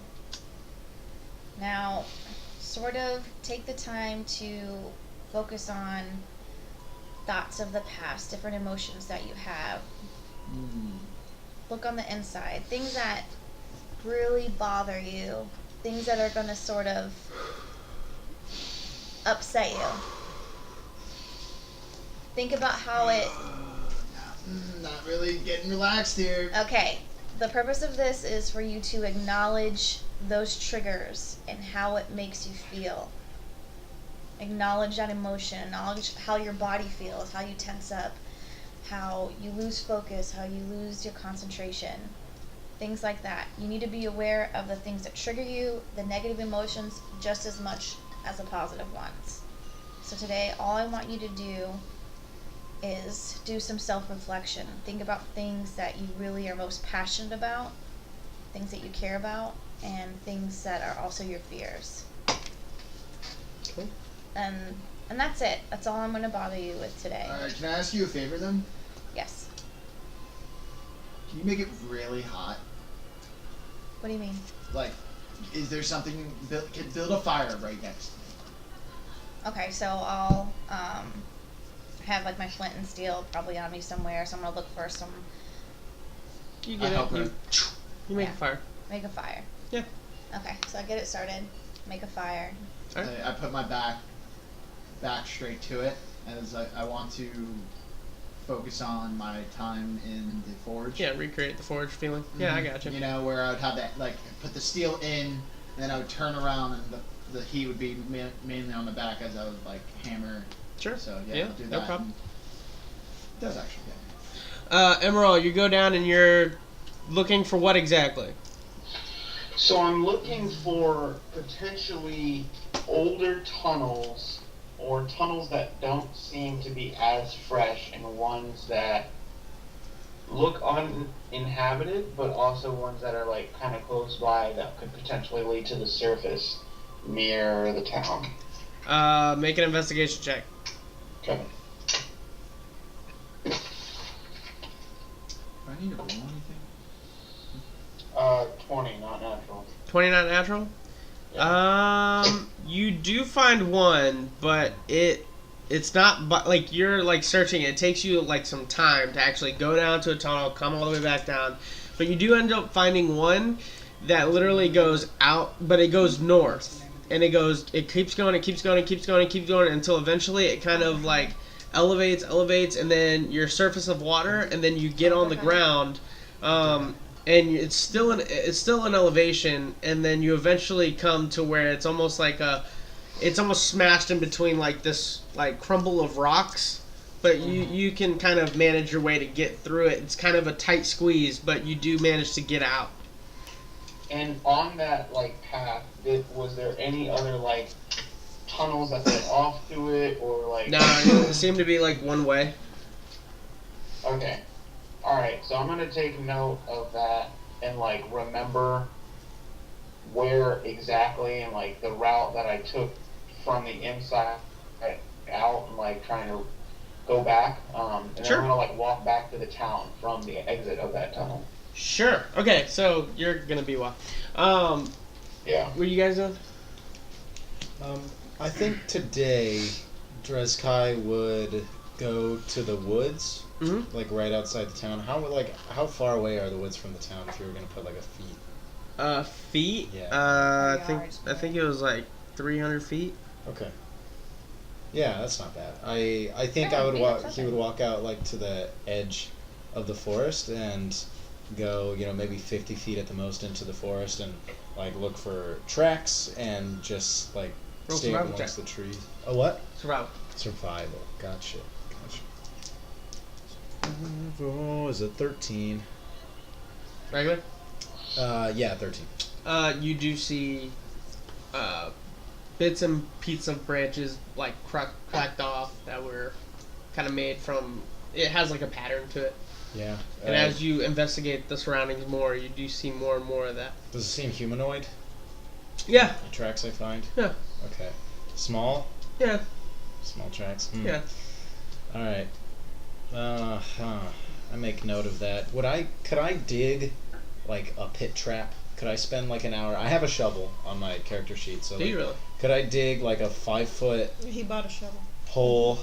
Now, sort of take the time to focus on thoughts of the past, different emotions that you have. Look on the inside. Things that really bother you. Things that are going to sort of upset you. Think about how it... Not really getting relaxed here. Okay, the purpose of this is for you to acknowledge those triggers and how it makes you feel. Acknowledge that emotion, acknowledge how your body feels, how you tense up, how you lose focus, how you lose your concentration. Things like that. You need to be aware of the things that trigger you, the negative emotions, just as much as the positive ones. So today, all I want you to do is do some self-reflection. Think about things that you really are most passionate about, things that you care about, and things that are also your fears. Cool. And that's it. That's all I'm going to bother you with today. Alright, can I ask you a favor then? Yes. Can you make it really hot? What do you mean? Like, is there something, build a fire right next to me. Okay, so I'll have like my flint and steel probably on me somewhere, so I'm gonna look for some. You I get help it. her. You make Yeah. a fire. Make a fire. Yeah. Okay, so I get it started. Make a fire. Alright. I put my back straight to it, as I want to focus on my time in the forge. Yeah, recreate the forge feeling. Yeah, I got you. You know, where I would have that, like, put the steel in, and then I would turn around, and the heat would be mainly on the back as I would, like, hammer. Sure. So, yeah, Yeah, I'll do no that. problem. It does actually get Emerald, you go down and you're looking for what exactly? So I'm looking for potentially older tunnels, or tunnels that don't seem to be as fresh, and ones that look uninhabited, but also ones that are like kind of close by that could potentially lead to the surface near the town. Make an investigation check. Okay. Do I need to roll anything? 20, not natural. 20 not natural? You do find one, but it's not, but like you're like searching. It takes you like some time to actually go down to a tunnel, come all the way back down. But you do end up finding one that literally goes out, but it goes north, and it keeps going, it keeps going, it keeps going, it keeps going until eventually it kind of like elevates, and then your surface of water, and then you get on the ground. And it's still an elevation, and then you eventually come to where it's almost like it's almost smashed in between like this like crumble of rocks, but you can kind of manage your way to get through it. It's kind of a tight squeeze, but you do manage to get out. And on that like path, was there any other like tunnels that led off to it, or like? No, it seemed to be like one way. Okay. Alright, so I'm gonna take note of that and like remember where exactly and like the route that I took from the inside out and like trying to go back. And then Sure. I'm gonna like walk back to the town from the exit of that tunnel. Sure. Okay, so you're gonna be what? Yeah. What are you guys doing? I think today Dreskai would go to the woods, like right outside the town. How far away are the woods from the town if you were gonna put like a feet? Feet? Yeah. I think it was like 300 feet. Okay. Yeah, that's not bad. I think I would walk. He would walk out like to the edge of the forest and go, maybe 50 feet at the most into the forest and like look for tracks and just like Roll stay survival amongst check. the trees. Oh, what? Survival. Survival. Gotcha. Is it 13? Regular? Yeah, 13. You do see bits and pieces of branches like cracked off that were kind of made from. It has like a pattern to it, Yeah. and as you investigate the surroundings more, you do see more and more of that. Does it seem humanoid? Yeah. The tracks I find? Yeah. Okay. Small? Yeah. Small tracks. Yeah. Alright. I make note of that. Could I dig like a pit trap? Could I spend like an hour? I have a shovel on my character sheet, so Do you really? could I dig like a 5-foot He bought a shovel. hole,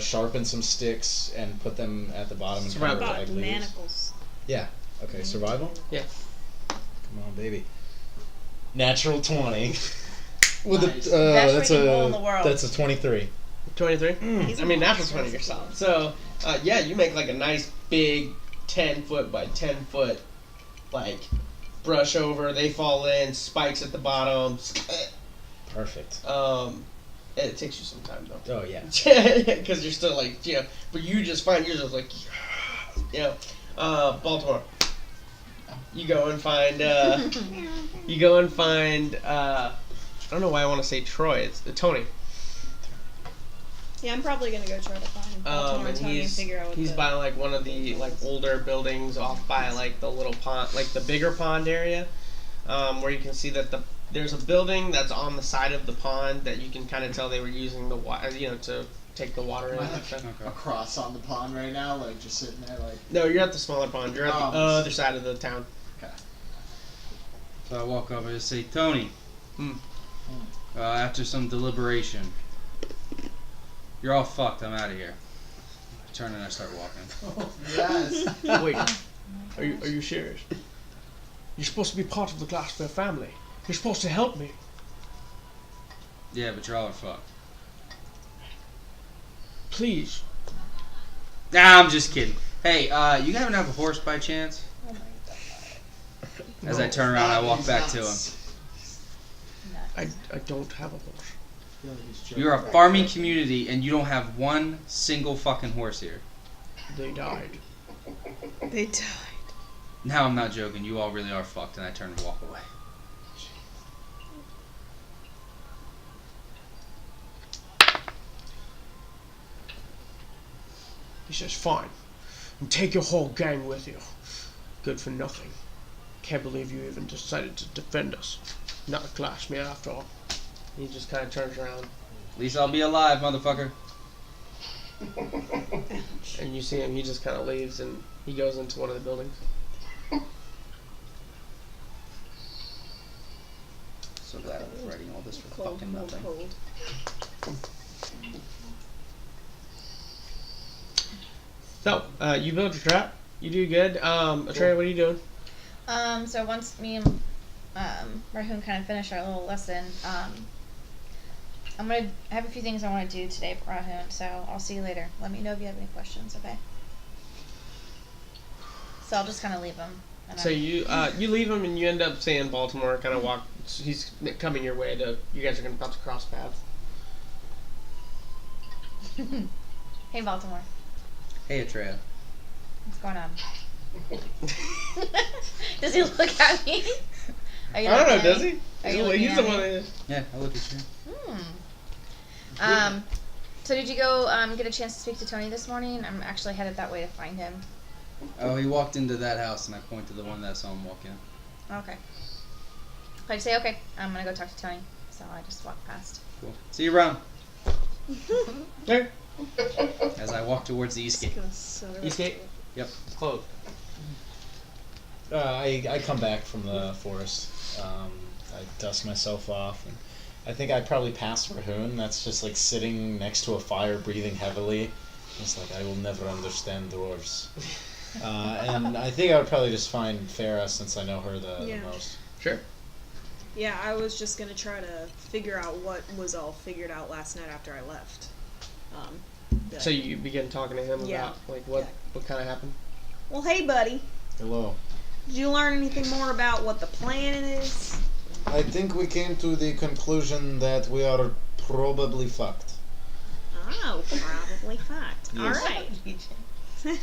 sharpen some sticks, and put them at the bottom and Survival. cover it Bought with egg leaves? manacles. Yeah. Okay. Survival. Yeah. Come on, baby. Natural 20. With Nice. Best rated hole in the world. That's a 23. 23. He's I mean, a natural monster. 20 yourself. So, yeah, you make like a nice big 10-foot by 10-foot like brush over. They fall in, spikes at the bottom. Perfect. It takes you some time though. Oh yeah. Because you're still like, but you just find you're just like, Baltimore. You go and find, I don't know why I want to say Troy. It's Tony. Yeah, I'm probably gonna go try to find Baltimore And Tony and he's figure out what the... by like one of the like older buildings off by like the little pond, like the bigger pond area, where you can see that there's a building that's on the side of the pond that you can kind of tell they were using the water, to take the water in. Am I and like stuff. across on the pond right now, like just sitting there, like? No, you're at the smaller pond. You're at the other side of the town. Okay. So I walk over and say, Tony, Hmm. after some deliberation, you're all fucked. I'm out of here. turn and I start walking. Yes. Wait, are you serious? You're supposed to be part of the Glassbear family. You're supposed to help me. Yeah, but y'all are fucked. Please. Nah, I'm just kidding. Hey, you happen to have a horse by chance? Oh my god. As I turn around, I walk back to him. I don't have a horse. You're a farming community, and you don't have one single fucking horse here. They died. They died. Now I'm not joking. You all really are fucked, and I turn and walk away. He says, fine. And take your whole gang with you. Good for nothing. Can't believe you even decided to defend us. Not a classmate after all. He just kind of turns around. At least I'll be alive, motherfucker. And you see him, he just kind of leaves and he goes into one of the buildings. So glad I was writing all this for Cold, fucking cold, nothing. cold. So, you built your trap. You do good. Atreya, what are you doing? So once me and Rahun kind of finish our little lesson, I have a few things I want to do today, Rahun. So I'll see you later. Let me know if you have any questions, okay? So I'll just kind of leave them. So you leave him and you end up seeing Baltimore kind of walk. He's coming your way to. You guys are about to cross paths. Hey, Baltimore. Hey, Atreya. What's going on? Does he look at me? Are you I don't know. looking at Does me? he? Are you looking He's at the me? one. That, Yeah, I look at you. So did you go get a chance to speak to Tony this morning? I'm actually headed that way to find him. Oh, he walked into that house, and I point to the one that I saw him walk in. Okay. I say, okay, I'm gonna go talk to Tony. So I just walked past. Cool. See you around. there. As I walk towards the east gate. East gate. Yep. It's closed. I come back from the forest. I dust myself off, and I think I probably passed Rahun. That's just like sitting next to a fire, breathing heavily. It's like, I will never understand dwarves. And I think I would probably just find Farah since I know her the most. Sure. Yeah, I was just gonna try to figure out what was all figured out last night after I left. So you begin talking to him Yeah. about like what kind of happened. Well, hey, buddy. Hello. Did you learn anything more about what the plan is? I think we came to the conclusion that we are probably fucked. Oh, probably fact. Yes. All right.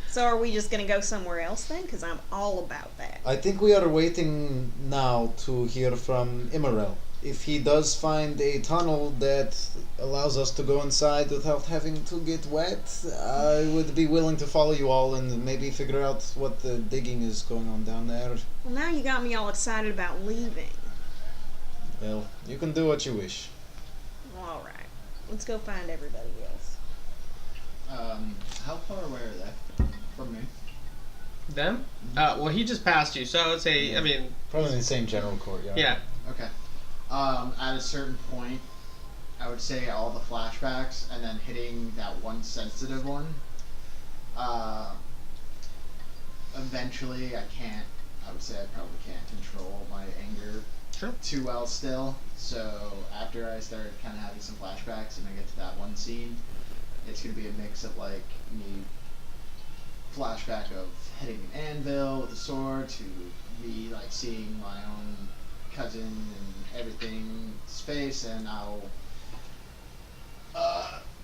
So are we just gonna go somewhere else then? Because I'm all about that. I think we are waiting now to hear from Immerel. If he does find a tunnel that allows us to go inside without having to get wet, I would be willing to follow you all and maybe figure out what the digging is going on down there. Well, now you got me all excited about leaving. Well, you can do what you wish. All right. Let's go find everybody else. How far away are they from me? Them? Well, he just passed you, so I would say. I mean, Probably in the same general courtyard. yeah. Okay. At a certain point, I would say all the flashbacks, and then hitting that one sensitive one. Eventually, I would say I probably can't control my anger Sure. too well still. So after I start kind of having some flashbacks, and I get to that one scene, it's gonna be a mix of like me flashback of hitting an anvil with a sword to me like seeing my own cousin and everything's face, and I'll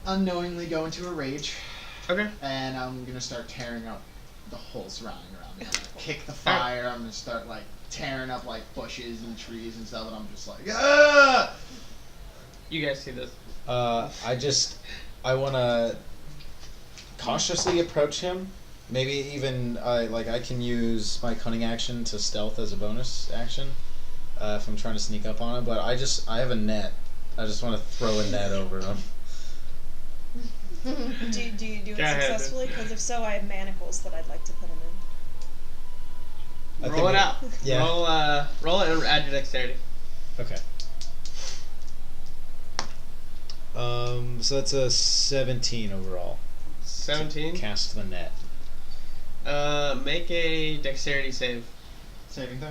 unknowingly go into a rage, Okay. and I'm gonna start tearing up the whole surrounding around me. I'm gonna kick the fire. I'm gonna start like tearing up like bushes and trees and stuff, and I'm just like, ah! You guys see this? I want to cautiously approach him. Maybe even I can use my cunning action to stealth as a bonus action if I'm trying to sneak up on him. But I have a net. I just want to throw a net over him. Do you do it Go ahead. successfully? Because if so, I have manacles that I'd like to put them in. Roll it out. Yeah. Roll it and add your dexterity. Okay. So that's a 17 overall. 17. Cast the net. Make a dexterity save. Saving throw.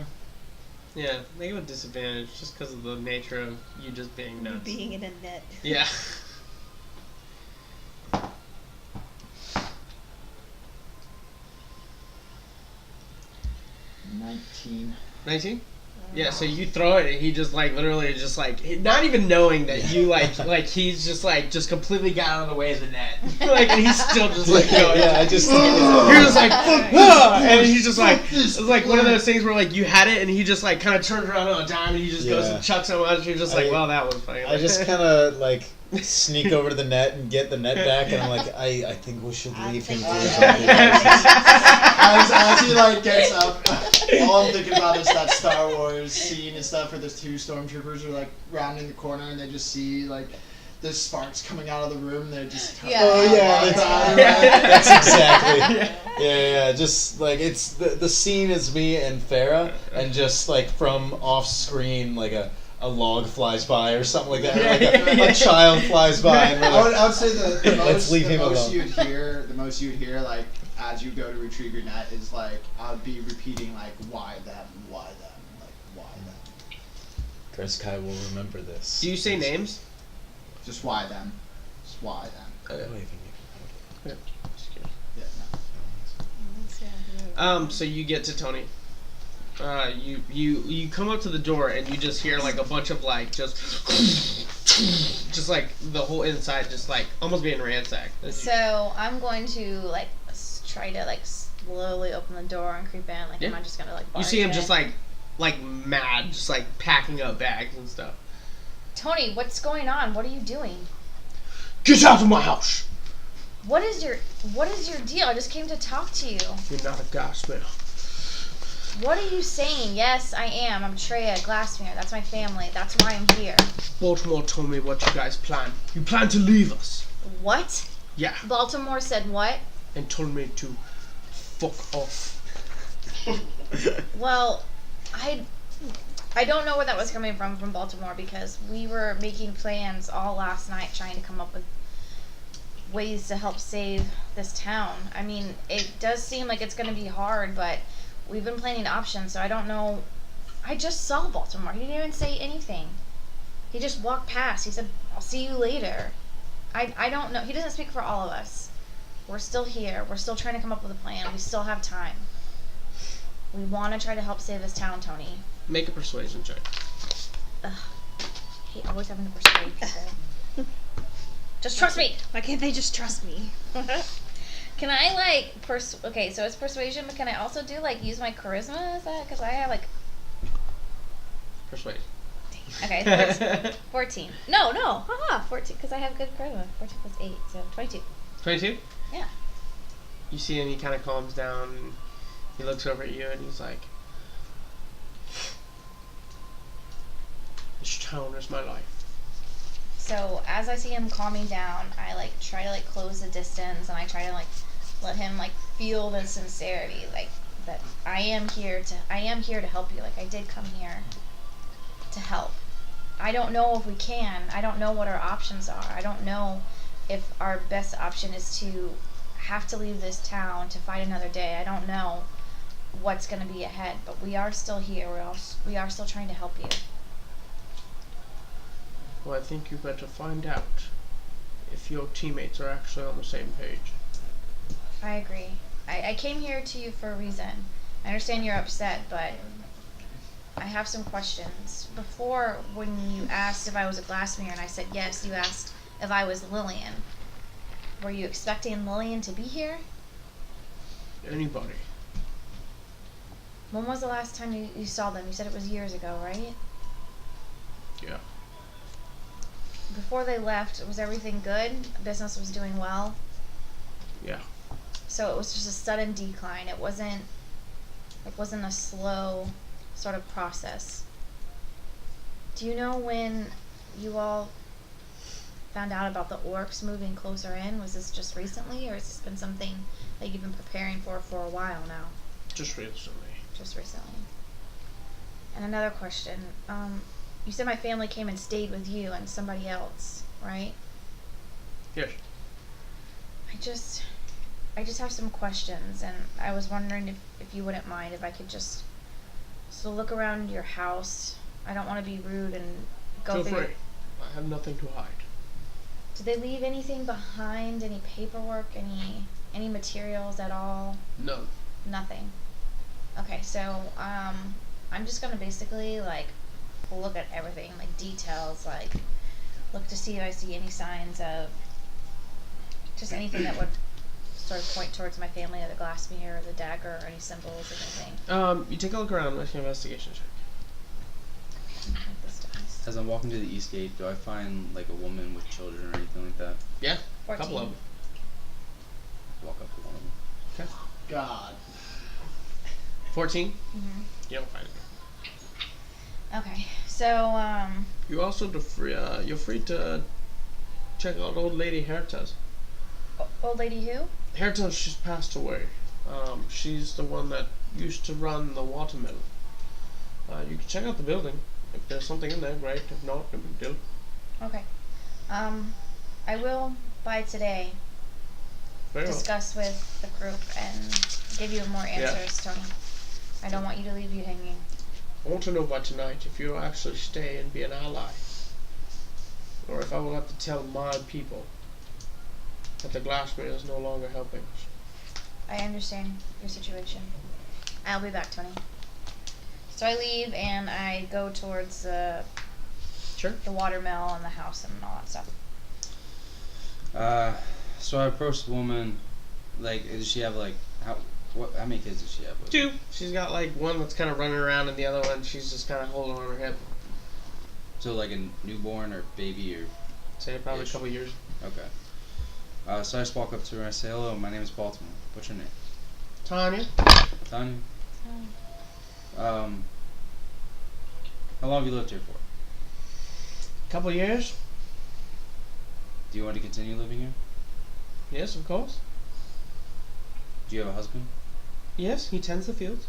Yeah, make it with disadvantage, just because of the nature of you just being nuts. Being in a net. Yeah. 19. 19? Yeah, so you throw it and he just like literally just like not even knowing that you like he's just like just completely got out of the way of the net. Like and he's still just like going. Yeah, I just. You're just like ah! And he's just like it's like one of those things where like you had it and he just like kind of turns around on a dime and he just goes and chucks it out and you're just like, well, that was funny. I just kind of like sneak over to the net and get the net back, and I'm like, I think we should leave him to his own devices. As he like gets up, all I'm thinking about is that Star Wars scene and stuff where the two stormtroopers are like rounding the corner and they just see like the sparks coming out of the room. They're just Oh yeah, that's exactly. Yeah. Just like it's the scene is me and Farah, and just like from off screen like a log flies by or something like that, or like a child flies by. And we're like, I would say the let's leave him most alone. the most you'd hear like as you go to retrieve your net is like I would be repeating like why them, like why them. Kreski will remember this. Do you say names? Just why them. Just why them. Okay. Yeah, no. So you get to Tony. You come up to the door and you just hear like a bunch of like just like the whole inside just like almost being ransacked. So I'm going to like try to like slowly open the door and creep in. Like, am I just gonna like? You see him barge just in? like mad, just like packing up bags and stuff. Tony, what's going on? What are you doing? Get out of my house! What is your deal? I just came to talk to you. You're not a glassmaker. What are you saying? Yes, I am. I'm Treya Glassmere. That's my family. That's why I'm here. Baltimore told me what you guys plan. You plan to leave us. What? Yeah. Baltimore said what? And told me to fuck off. Well, I don't know where that was coming from Baltimore, because we were making plans all last night trying to come up with ways to help save this town. I mean, it does seem like it's going to be hard, but we've been planning options, so I don't know. I just saw Baltimore. He didn't even say anything. He just walked past. He said, I'll see you later. I don't know. He doesn't speak for all of us. We're still here. We're still trying to come up with a plan. We still have time. We want to try to help save this town, Tony. Make a persuasion check. Ugh. I hate always having to persuade people. Just trust me. Why can't they just trust me? Can I like okay, so it's persuasion, but can I also do like use my charisma? Is that because I have like Persuade. okay 14. No, haha, 14 because I have good charisma. 14 plus 8, so 22. 22? Yeah. You see him, he kind of calms down, and he looks over at you, and he's like, this town is my life. So as I see him calming down, I like try to like close the distance, and I try to like let him like feel the sincerity, like that I am here to help you. Like I did come here to help. I don't know if we can. I don't know what our options are. I don't know if our best option is to have to leave this town to fight another day. I don't know what's going to be ahead, but we are still here. We are still trying to help you. Well, I think you better find out if your teammates are actually on the same page. I agree. I came here to you for a reason. I understand you're upset, but I have some questions. Before, when you asked if I was a Glassmere and I said yes, you asked if I was Lillian. Were you expecting Lillian to be here? Anybody. When was the last time you saw them? You said it was years ago, right? Yeah. Before they left, was everything good? Business was doing well? Yeah. So it was just a sudden decline. It wasn't a slow sort of process. Do you know when you all found out about the orcs moving closer in? Was this just recently, or has this been something that you've been preparing for a while now? Just recently. Just recently. And another question. You said my family came and stayed with you and somebody else, right? Yes. I I just have some questions, and I was wondering if you wouldn't mind if I could just look around your house. I don't want to be rude and go Feel through. free. I have nothing to hide. Did they leave anything behind? Any paperwork? Any materials at all? No. Nothing. Okay, so I'm just gonna basically like look at everything, like details, like look to see if I see any signs of just anything that would sort of point towards my family, or the glass mirror, or the dagger, or any symbols, or anything. You take a look around, make an investigation check. Like this dice. As I'm walking to the east gate, do I find like a woman with children or anything like that? Yeah, 14. couple of them. Walk up to one of them. God. 14? Mhm. You don't find it. Okay, so You also you're free to check out old lady Herta's. old lady who? Herta's just passed away. She's the one that used to run the watermill. You can check out the building. If there's something in there, great. If not, no big deal. Okay. I will by today Very well. discuss with the group and give you more answers, Tony. I don't want you to leave you hanging. I want to know by tonight if you'll actually stay and be an ally. Or if I will have to tell my people that the glassmaker is no longer helping us. I understand your situation. I'll be back, Tony. So I leave and I go towards the water mill and the house and all that stuff. So I approached the woman. Like, does she have like how many kids does she have? With 2. She's got like one that's kind of running around, and the other one she's just kind of holding on her hip. So like a newborn or baby or. Say probably a couple years. Okay. So I just walk up to her and I say, "Hello, my name is Baltimore. What's your name?" Tanya. Tanya. How long have you lived here for? Couple years. Do you want to continue living here? Yes, of course. Do you have a husband? Yes, he tends the fields.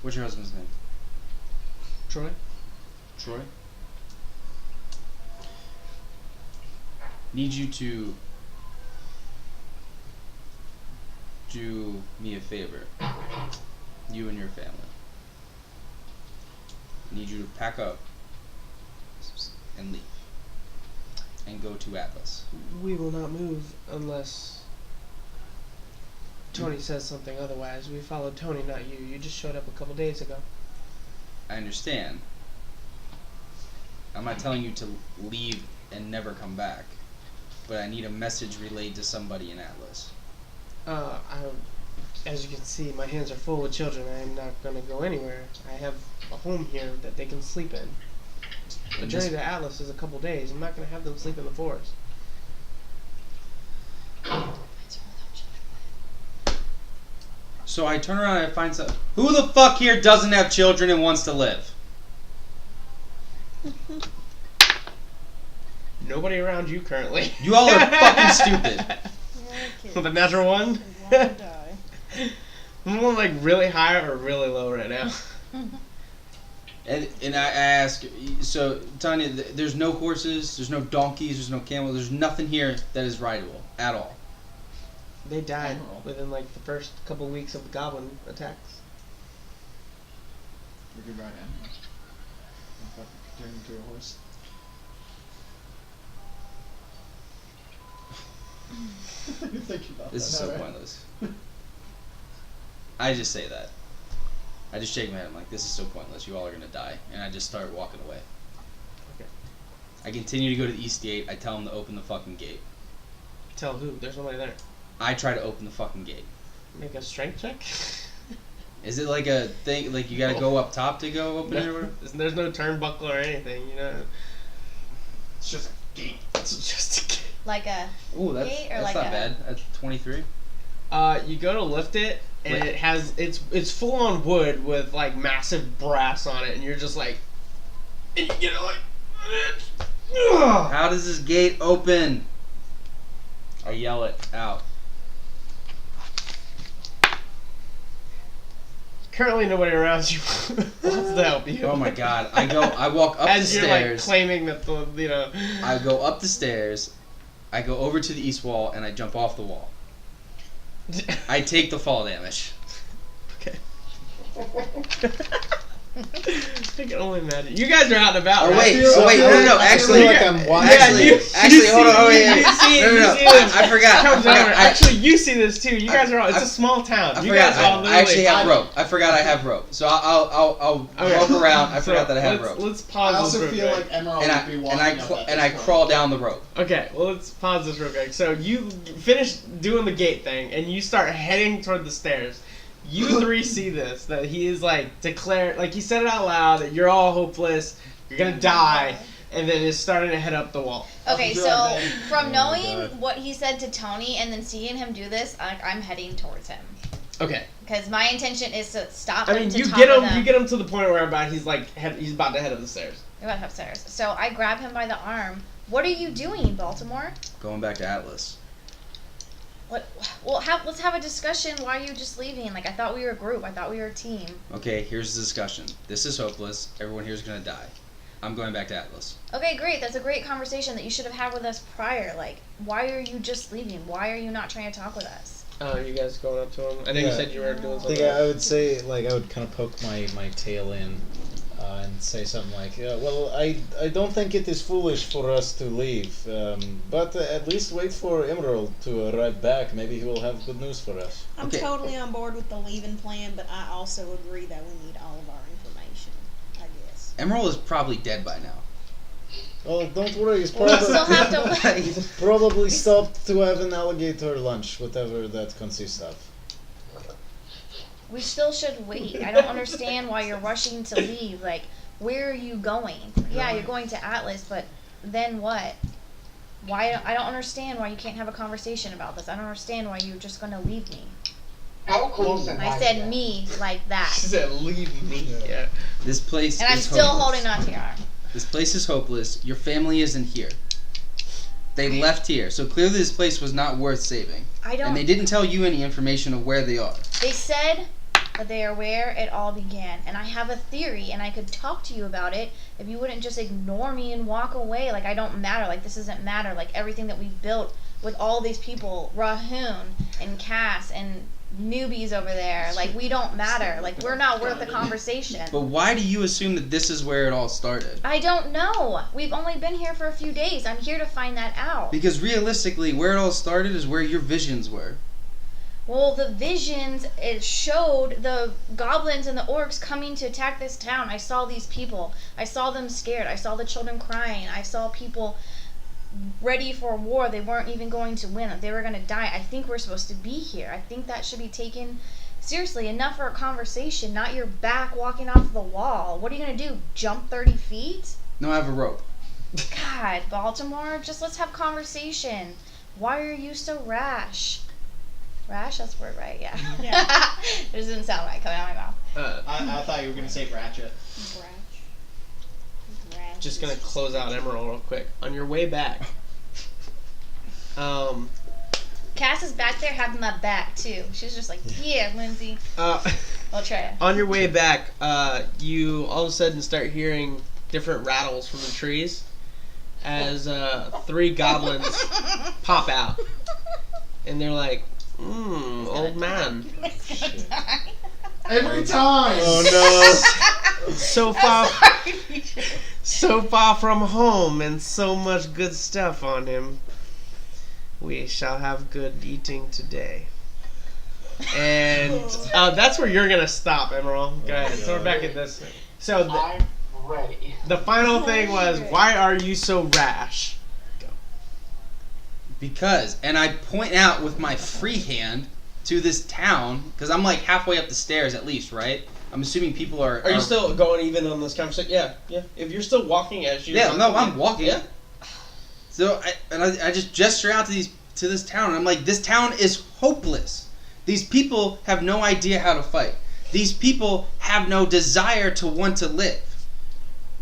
What's your husband's name? Troy. Troy. Need you to do me a favor. You and your family. Need you to pack up and leave. And go to Atlas. We will not move unless Tony says something otherwise. We followed Tony, not you. You just showed up a couple days ago. I understand. I'm not telling you to leave and never come back. But I need a message relayed to somebody in Atlas. As you can see, my hands are full with children. I am not going to go anywhere. I have a home here that they can sleep in. The journey to Atlas is a couple days. I'm not going to have them sleep in the forest. So I turn around and I find some. Who the fuck here doesn't have children and wants to live? Nobody around you currently. You all are fucking stupid. With a natural one? I'm going like really high or really low right now. And I ask, so Tanya, there's no horses, there's no donkeys, there's no camels, there's nothing here that is rideable at all. They died within like the first couple weeks of the goblin attacks. We could ride animals. Turn into a horse. This is so pointless. I just say that. I just shake my head. I'm like, this is so pointless. You all are gonna die, and I just start walking away. Okay. I continue to go to the east gate. I tell them to open the fucking gate. Tell who? There's nobody there. I try to open the fucking gate. Make a strength check? Is it like a thing? Like you gotta go up top to go open it? Or whatever? There's no turnbuckle or anything, you know. It's just a gate. It's just a gate. Like a Ooh, that's gate or that's like not bad. That's 23. You go to lift it, and Wait. it has it's full on wood with like massive brass on it, and you're just like, and you get it like, ugh. How does this gate open? I yell it out. Currently, nobody around you wants to help you. Oh my god! I walk up As the you're stairs. like claiming that I go up the stairs. I go over to the east wall and I jump off the wall. I take the fall damage. Okay. I can only imagine. You guys are out and about. Oh right? wait, no. I Actually, feel like I'm watching. actually, hold on. Oh wait, no. I forgot. Actually, you see this too. You guys are all. It's a small town. You guys all literally. I actually have rope. I forgot I have rope. So I'll rope around. I forgot that I have rope. Let's pause. I also this feel real like quick. Emerald would be walking up at and this I point. crawl down the rope. Okay, well let's pause this real quick. So you finish doing the gate thing, and you start heading toward the stairs. You three see this, that he is like declared, like he said it out loud, that you're all hopeless, you're gonna die, and then is starting to head up the wall. Okay, I'll be so right back. from Oh my knowing God. what he said to Tony and then seeing him do this, I'm heading towards him Okay. because my intention is to stop I him mean, to you top get of him. them. You get him to the point where he's about to head up the stairs. He went upstairs. So I grab him by the arm. What are you doing, Baltimore? Going back to Atlas. What? Well, let's have a discussion. Why are you just leaving? Like, I thought we were a group. I thought we were a team. Okay, here's the discussion. This is hopeless. Everyone here is gonna die. I'm going back to Atlas. Okay, great. That's a great conversation that you should have had with us prior. Like, why are you just leaving? Why are you not trying to talk with us? Oh, you guys going up to him? I know you Yeah. said you were doing I something. think I would say, like, I would kind of poke my tail in and say something like, well, I don't think it is foolish for us to leave, but at least wait for Emerald to arrive back. Maybe he will have good news for us. I'm Okay. totally on board with the leaving plan, but I also agree that we need all of our information, I guess. Emerald is probably dead by now. Well, don't worry, he's We still have to. he's probably stopped to have an alligator lunch, whatever that consists of. We still should wait. I don't understand why you're rushing to leave. Like, where are you going? Yeah, you're going to Atlas, but then what? Why? I don't understand why you can't have a conversation about this. I don't understand why you're just gonna leave me. How close am And I? I said me like that, She said, "Leave me." Yeah. This place and I'm is still hopeless. holding on to your arm. This place is hopeless. Your family isn't here. They left here, so clearly this place was not worth saving. I don't. And they didn't tell you any information of where they are. They said that they are where it all began, and I have a theory, and I could talk to you about it if you wouldn't just ignore me and walk away like I don't matter, like this doesn't matter, like everything that we've built with all these people, Rahoon and Cass and newbies over there, like we don't matter, like we're not worth the conversation. But why do you assume that this is where it all started? I don't know. We've only been here for a few days. I'm here to find that out. Because realistically, where it all started is where your visions were. Well, the visions, it showed the goblins and the orcs coming to attack this town. I saw these people. I saw them scared. I saw the children crying. I saw people ready for war. They weren't even going to win. They were going to die. I think we're supposed to be here. I think that should be taken seriously. Enough for a conversation, not your back walking off the wall. What are you going to do? Jump 30 feet? No, I have a rope. God, Baltimore, just let's have conversation. Why are you so rash? Rash? That's the word, right? Yeah. Yeah. It doesn't sound right coming out of my mouth. I thought you were gonna say Ratchet. Gratch. Just gonna close out Emerald real quick. On your way back, Cass is back there having my back, too. She's just like, yeah, Lindsay. I'll try it. on your way back, you all of a sudden start hearing different rattles from the trees as 3 goblins pop out, and they're like, old man, Every time. Oh no! so far from home, and so much good stuff on him. We shall have good eating today. And that's where you're gonna stop, Emerald. Go ahead. So we're back at this. So I'm ready. the final thing was, why are you so rash? Because, and I point out with my free hand to this town, because I'm like halfway up the stairs at least, right? I'm assuming people are... Are you still going even on this conversation? Yeah. If you're still walking as you... Yeah, no, I'm walking. Yeah. So, I just gesture out to this town, and I'm like, this town is hopeless. These people have no idea how to fight. These people have no desire to want to live.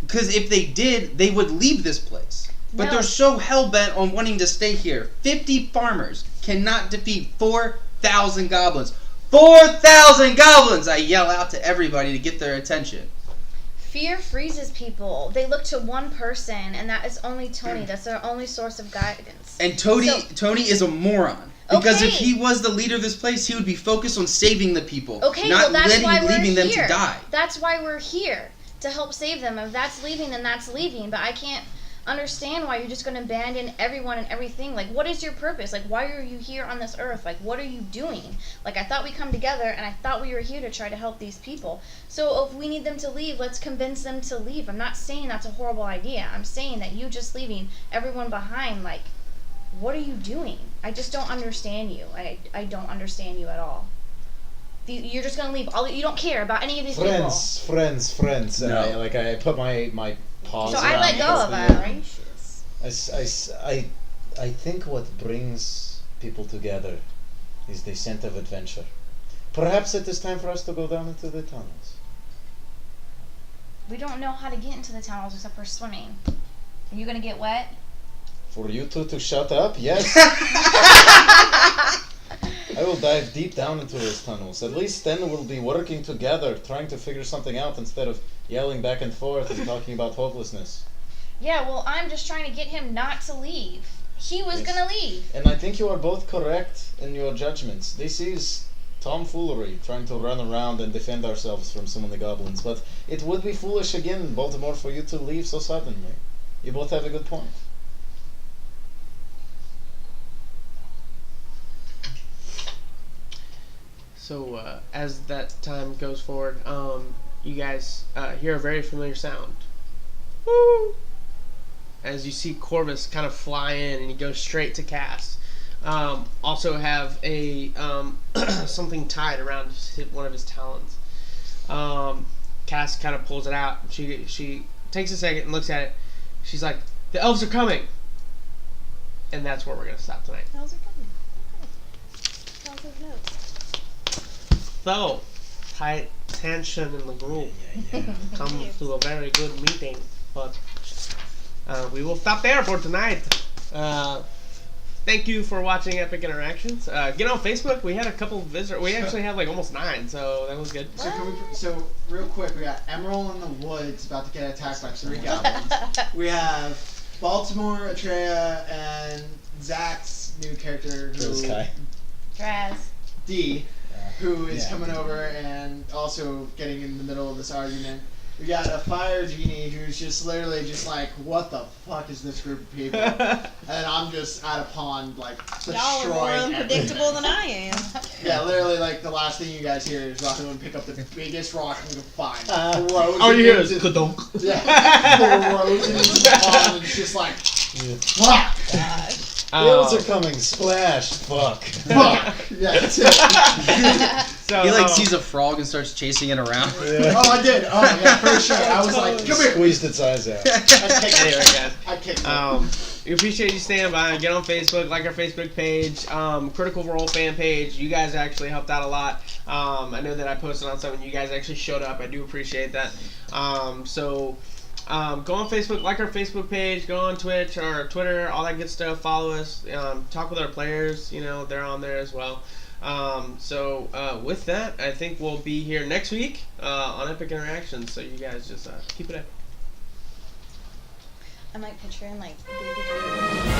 Because if they did, they would leave this place. But No. they're so hell-bent on wanting to stay here. 50 farmers cannot defeat 4,000 goblins. 4,000 goblins! I yell out to everybody to get their attention. Fear freezes people. They look to one person, and that is only Tony. That's their only source of guidance. And Tony is a moron. Because if he was the leader of this place, he would be focused on saving the people. Okay, not well, that's why we're leaving them here. to die. That's why we're here, to help save them. If that's leaving, then that's leaving. But I can't understand why you're just going to abandon everyone and everything. Like, what is your purpose? Like, why are you here on this earth? Like, what are you doing? Like, I thought we come together, and I thought we were here to try to help these people. So if we need them to leave, let's convince them to leave. I'm not saying that's a horrible idea. I'm saying that you just leaving everyone behind, like, what are you doing? I just don't understand you. I don't understand you at all. You're just going to leave. You don't care about any of these people. Friends. No. I put my paws So around I let go of it. I think what brings people together is the scent of adventure. Perhaps it is time for us to go down into the tunnels. We don't know how to get into the tunnels except for swimming. Are you going to get wet? For you two to shut up? Yes. I will dive deep down into those tunnels. At least then we'll be working together, trying to figure something out instead of yelling back and forth and talking about hopelessness. Yeah, well, I'm just trying to get him not to leave. He was going to leave. And I think you are both correct in your judgments. This is tomfoolery, trying to run around and defend ourselves from some of the goblins. But it would be foolish again, Baltimore, for you to leave so suddenly. You both have a good point. So as that time goes forward, you guys hear a very familiar sound. Woo! As you see Corvus kind of fly in, and he goes straight to Cass. Also have a something tied around one of his talons. Cass kind of pulls it out. She takes a second and looks at it. She's like, "The elves are coming," and that's where we're gonna stop tonight. How's it coming? How's those notes? So, tight tension in the group. Comes to a very good meeting, but we will stop there for tonight. Thank you for watching Epic Interactions. Get on Facebook. We had a couple of visitors. We actually had like almost 9, so that was good. So real quick, we got Emerald in the woods about to get attacked by 3 goblins. We have Baltimore, Atreya, and Zach's new character, Draz. D, who is coming over and also getting in the middle of this argument. We got a fire genie who's just literally just like, what the fuck is this group of people? And I'm just at a pond, like, Y'all are more destroying unpredictable than I am. Yeah, literally, like, the last thing you guys hear is Rocco and pick up the biggest rock we can find. All you hear is kadunk. Yeah, throws it into the pond and it's just like, fuck! Whales are coming, splash, fuck. Fuck! Yeah, that's it. So, He sees a frog and starts chasing it around. Yeah. Oh, I did. Oh, yeah, for sure. I was like, come here. Squeezed its eyes out. anyway, guys. I kicked it. We appreciate you staying by. Get on Facebook, like our Facebook page, Critical Role fan page. You guys actually helped out a lot. I know that I posted on something. You guys actually showed up. I do appreciate that. Go on Facebook, like our Facebook page. Go on Twitch or Twitter, all that good stuff. Follow us. Talk with our players. You know, they're on there as well. With that, I think we'll be here next week on Epic Interactions. So you guys just keep it up. I'm like picturing like baby girl.